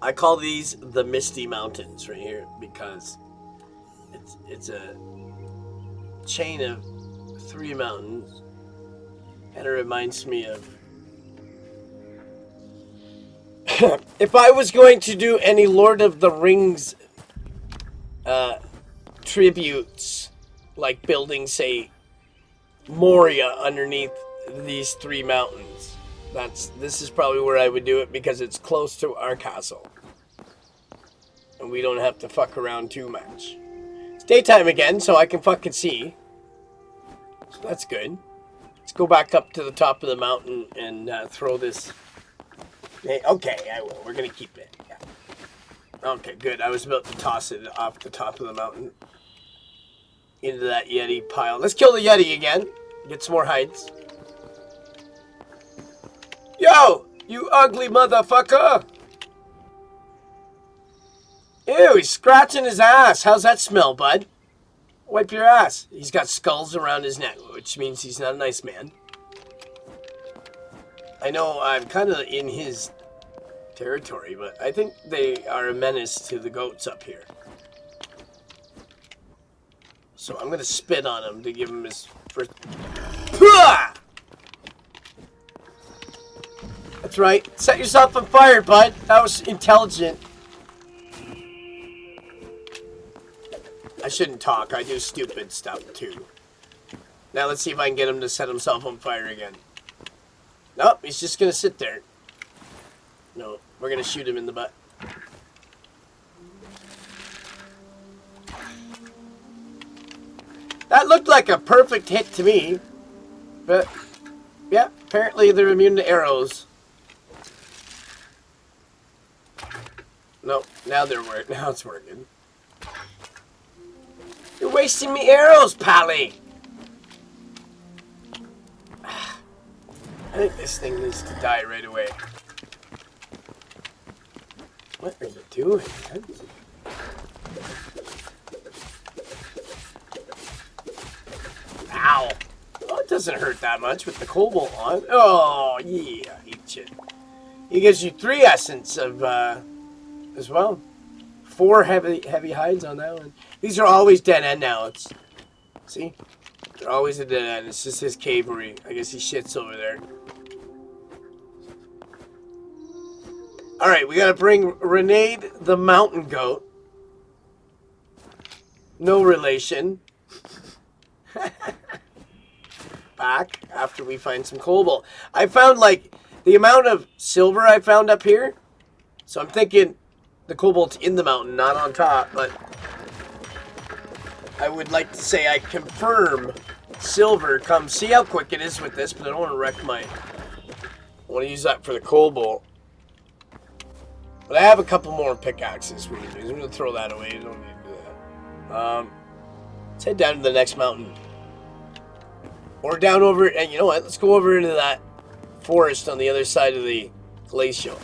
Speaker 1: I call these the Misty Mountains right here because it's a chain of 3 mountains, and it reminds me of if I was going to do any Lord of the Rings tributes, like building, say, Moria underneath these 3 mountains. This is probably where I would do it because it's close to our castle. And we don't have to fuck around too much. It's daytime again, so I can fucking see. So that's good. Let's go back up to the top of the mountain and throw this. Okay, I will. We're going to keep it. Yeah. Okay, good. I was about to toss it off the top of the mountain into that Yeti pile. Let's kill the Yeti again. Get some more hides. Yo, you ugly motherfucker! Ew, he's scratching his ass. How's that smell, bud? Wipe your ass. He's got skulls around his neck, which means he's not a nice man. I know I'm kind of in his territory, but I think they are a menace to the goats up here. So I'm going to spit on him to give him his first... That's right. Set yourself on fire, bud. That was intelligent. I shouldn't talk. I do stupid stuff, too. Now let's see if I can get him to set himself on fire again. Nope, he's just going to sit there. No, we're going to shoot him in the butt. That looked like a perfect hit to me. But, yeah, apparently they're immune to arrows. Nope, now it's working. You're wasting me arrows, Pally! I think this thing needs to die right away. What are you doing, man? Ow! Well, it doesn't hurt that much with the cobalt on. Oh, yeah, eat shit. He gives you 3 essence of, as well. 4 heavy hides on that one. These are always dead end now. See? They're always a dead end. It's just his cave where I guess he shits over there. Alright, we gotta bring Renade the mountain goat. No relation. Back after we find some cobalt. I found like the amount of silver I found up here. So I'm thinking the cobalt's in the mountain, not on top, but I would like to say I confirm silver. Come see how quick it is with this, but I don't want to wreck my... I want to use that for the cobalt. But I have a couple more pickaxes we can use. I'm going to throw that away. I don't need to do that. Let's head down to the next mountain. Or down over... And you know what? Let's go over into that forest on the other side of the glacier.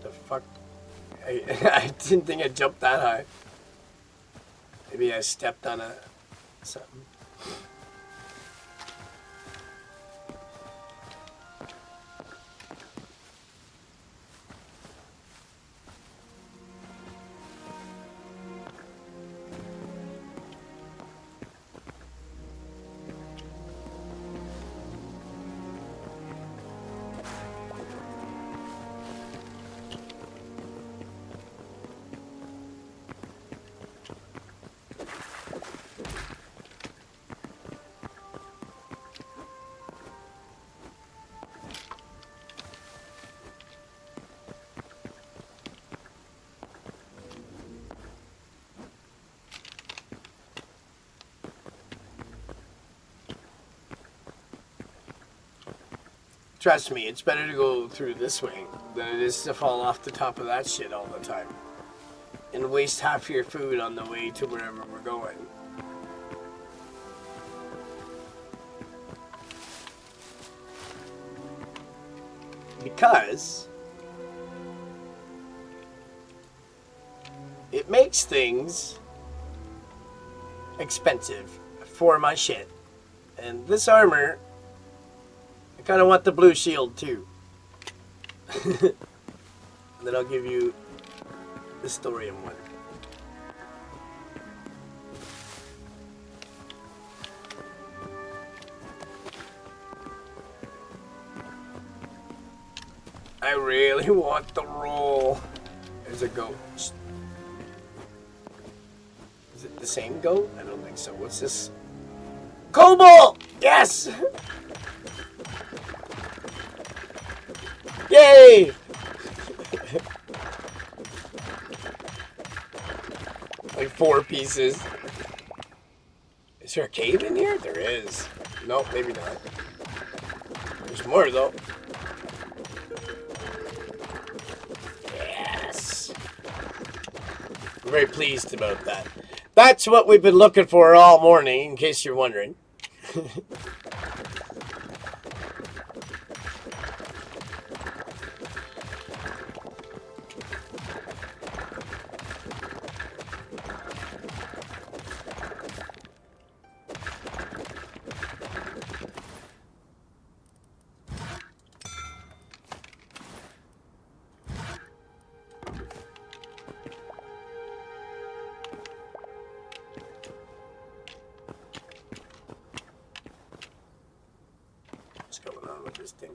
Speaker 1: The fuck? I didn't think I jumped that high. Maybe I stepped on something. Trust me, it's better to go through this way than it is to fall off the top of that shit all the time. And waste half your food on the way to wherever we're going. Because it makes things expensive for my shit. And this armor... I kind of want the blue shield too. And then I'll give you the thorium one. I really want the roll. There's a goat. Is it the same goat? I don't think so. What's this? Cobalt! Yes! Yay! Like 4 pieces. Is there a cave in here? There is. Nope, maybe not. There's more though. Yes. I'm very pleased about that. That's what we've been looking for all morning, in case you're wondering. What's going on with this thing?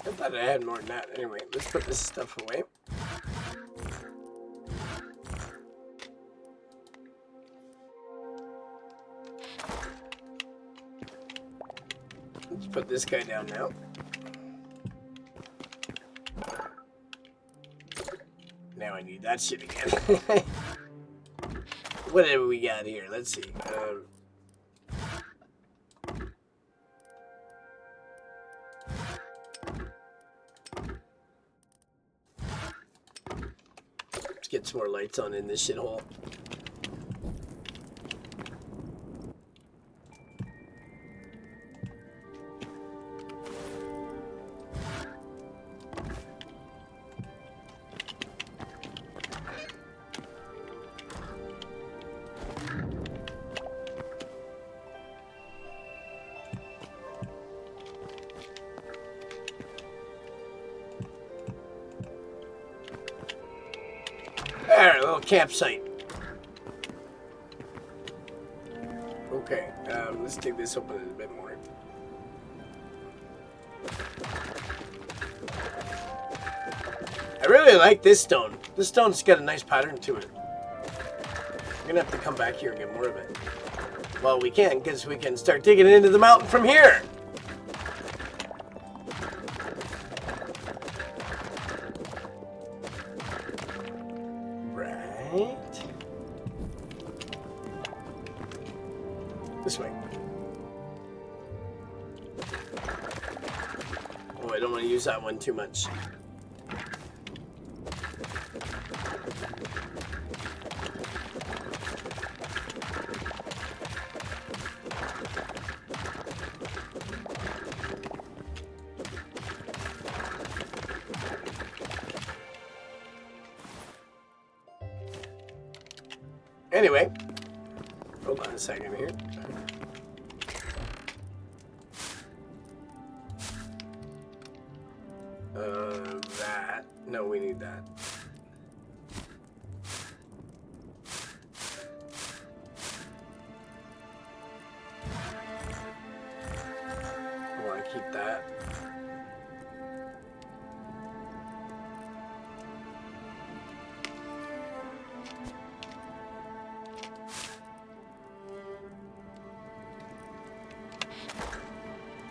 Speaker 1: I thought I had more than that. Anyway, let's put this stuff away. Let's put this guy down now. Now I need that shit again. Whatever we got here, let's see. Let's get some more lights on in this shithole. Alright, a little campsite. Okay, let's dig this open a bit more. I really like this stone. This stone's got a nice pattern to it. We're gonna have to come back here and get more of it. Well, we can, because we can start digging into the mountain from here. This way. Oh, I don't want to use that one too much. Anyway, hold on a second here. No, we need that. I want to keep that.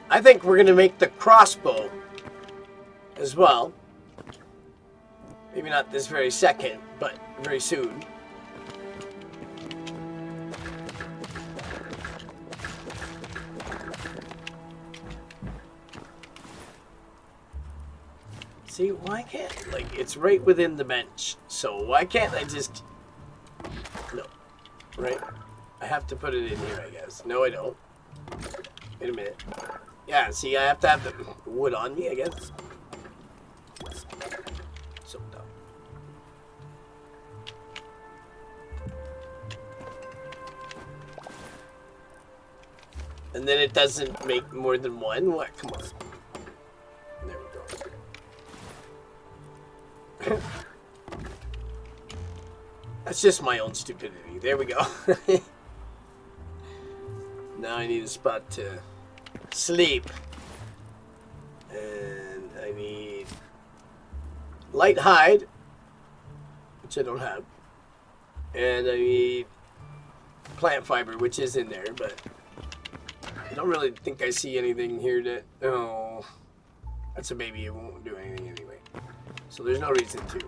Speaker 1: I think we're going to make the crossbow as well. Maybe not this very second, but very soon. See, why can't, like, it's right within the bench. So why can't I just, no, right? I have to put it in here, I guess. No, I don't. Wait a minute. Yeah, see, I have to have the wood on me, I guess. So dumb. And then it doesn't make more than one? What? Come on. There we go. That's just my own stupidity. There we go. Now I need a spot to sleep. And I need light hide, which I don't have. And I need plant fiber, which is in there, but I don't really think I see anything here that... Oh, that's a baby. It won't do anything anyway. So there's no reason to.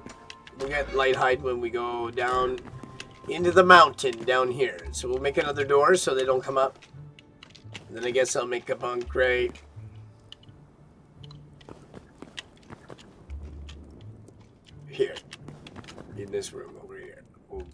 Speaker 1: We'll get light hide when we go down into the mountain down here. So we'll make another door so they don't come up. And then I guess I'll make a bunk right here. In this room over here. Ooh.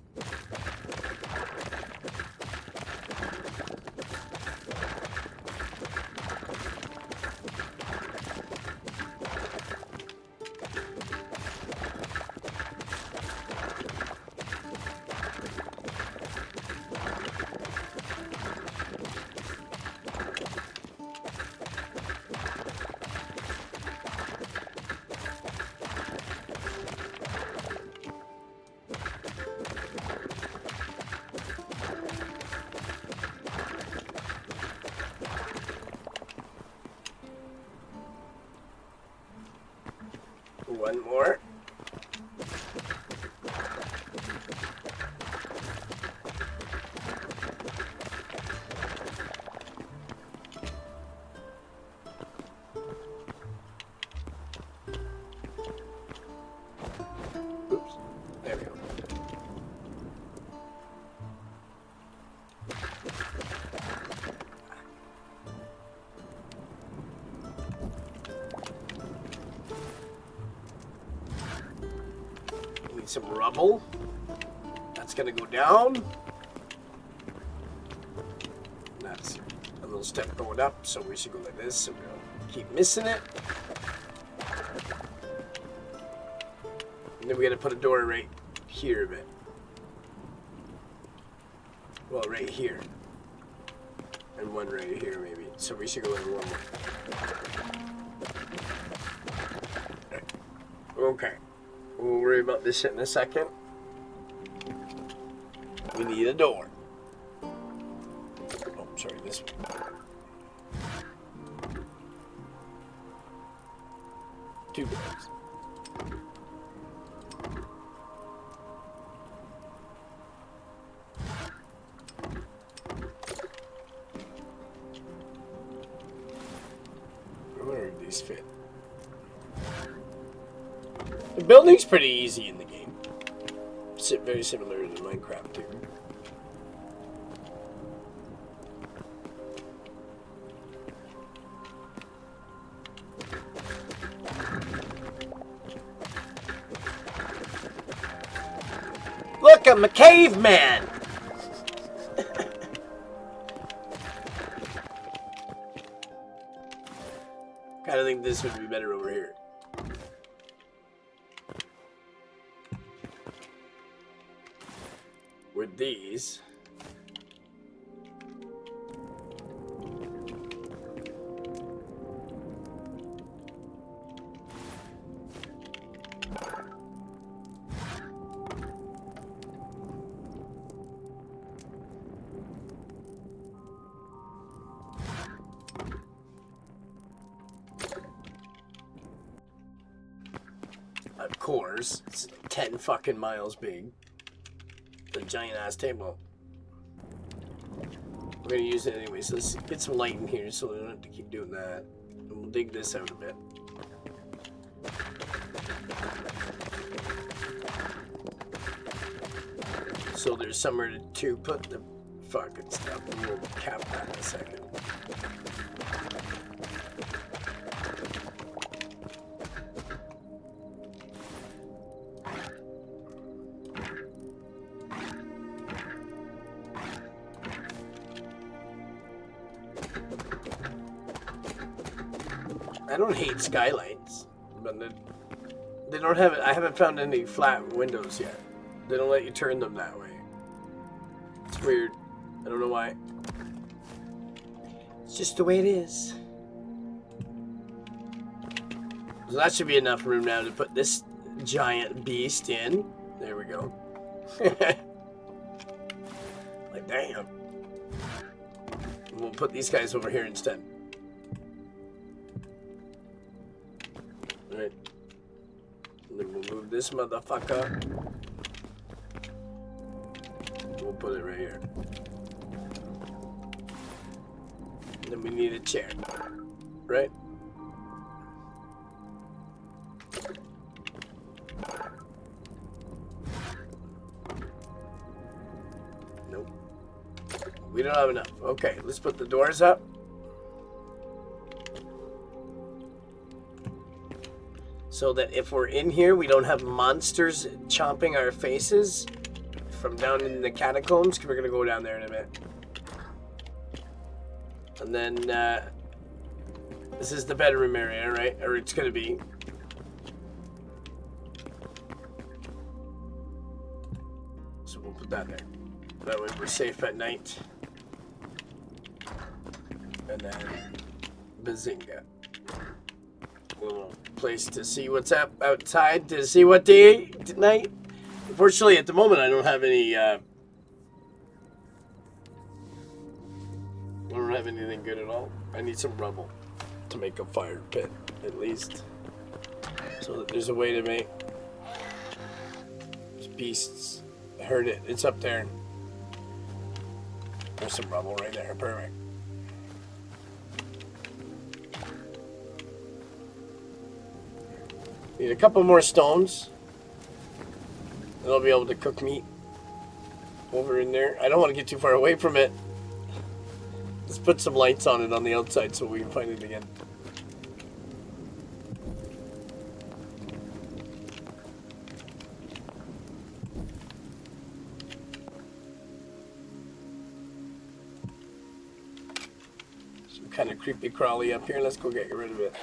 Speaker 1: One more. Oops. There we go. Some rubble. That's gonna go down. That's a little step going up, so we should go like this, so we don't keep missing it. And then we gotta put a door right here a bit. Well, right here. And one right here, maybe. So we should go in one more. Okay. We'll worry about this in a second. We need a door. Oh, sorry, this one. Two doors. Where do these fit? The building's pretty easy in the game. Very similar to Minecraft too. Look, I'm a caveman! Kinda think this would be better over here. With these. cores. It's 10 fucking miles big. The giant ass table. We're gonna use it anyway, so let's get some light in here so we don't have to keep doing that. And we'll dig this out a bit. So there's somewhere to put the fucking stuff, and we'll cap that in a second. I don't hate skylights, but they don't have it. I haven't found any flat windows yet. They don't let you turn them that way. It's weird. I don't know why. It's just the way it is. So that should be enough room now to put this giant beast in. There we go. Like, damn. We'll put these guys over here instead. Alright. And then we'll move this motherfucker. We'll put it right here. And then we need a chair. Right? Nope. We don't have enough. Okay, let's put the doors up. So that if we're in here, we don't have monsters chomping our faces from down in the catacombs, because we're going to go down there in a bit. And then, this is the bedroom area, right? Or it's going to be. So we'll put that there. That way we're safe at night. And then, bazinga. A little place to see what's up outside, to see what day tonight. Unfortunately, at the moment, I don't have any, I don't have anything good at all. I need some rubble to make a fire pit, at least. So that there's a way to make these beasts. I heard it. It's up there. There's some rubble right there. Perfect. Need a couple more stones. And I'll be able to cook meat over in there. I don't want to get too far away from it. Let's put some lights on it on the outside so we can find it again. Some kind of creepy crawly up here. Let's go get rid of it.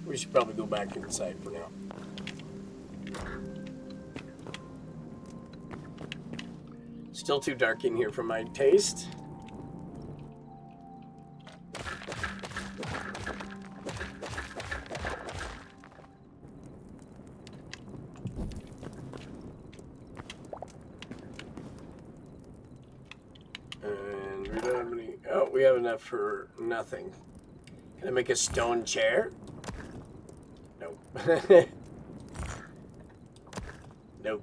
Speaker 1: We should probably go back inside for now. Still too dark in here for my taste. And we don't have any. Oh, we have enough for nothing. Can I make a stone chair? Nope.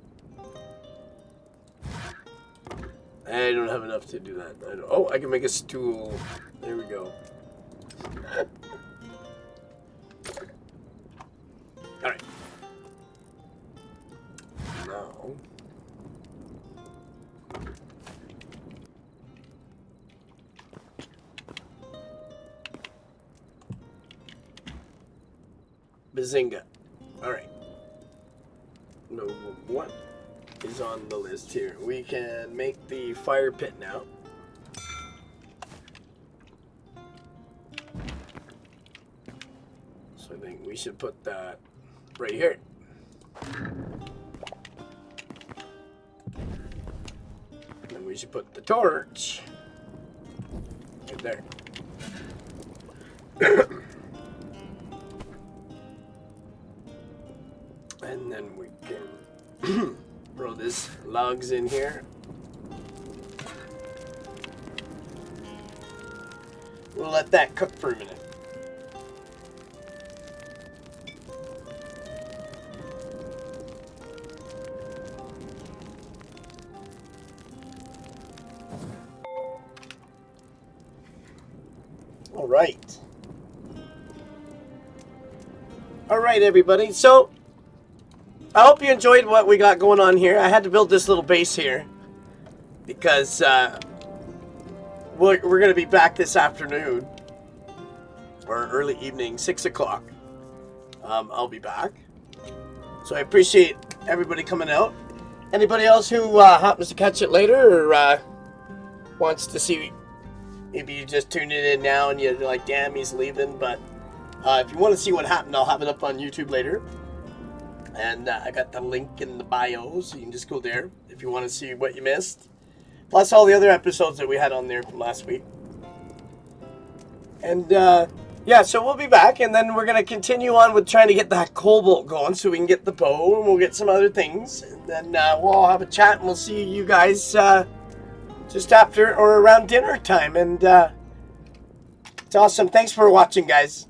Speaker 1: I don't have enough to do that. Oh, I can make a stool. There we go. Alright. Now. Bazinga. Alright. No, what is on the list here? We can make the fire pit now. So I think we should put that right here. Then we should put the torch right there. And then we can throw this logs in here. we'll let that cook for a minute. All right. All right, everybody. So, I hope you enjoyed what we got going on here. I had to build this little base here because we're going to be back this afternoon or early evening, 6 o'clock. I'll be back. So I appreciate everybody coming out. Anybody else who happens to catch it later or wants to see, maybe you just tuned it in now and you're like, damn, he's leaving. But if you want to see what happened, I'll have it up on YouTube later. And I got the link in the bio, so you can just go there if you want to see what you missed. Plus all the other episodes that we had on there from last week. And yeah, so we'll be back, and then we're going to continue on with trying to get that cobalt going so we can get the bow, and we'll get some other things. And then we'll all have a chat, and we'll see you guys just after or around dinner time. And it's awesome. Thanks for watching, guys.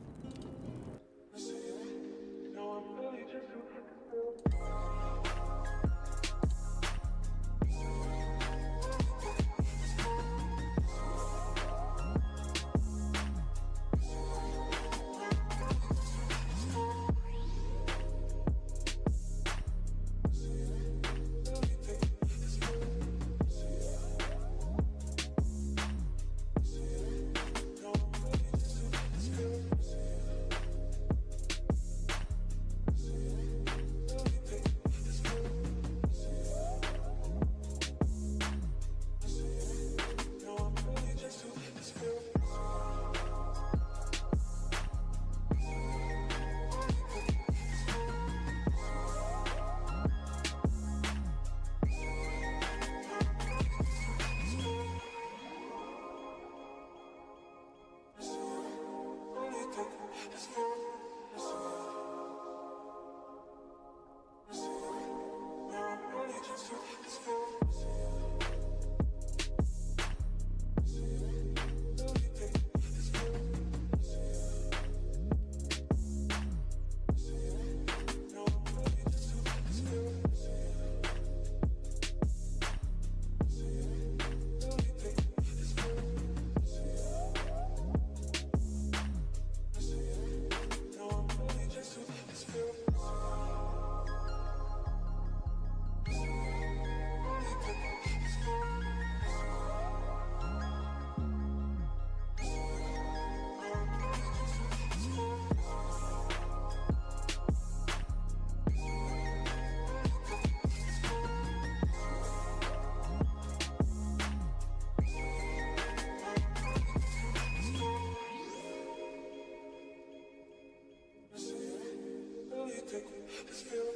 Speaker 1: This feeling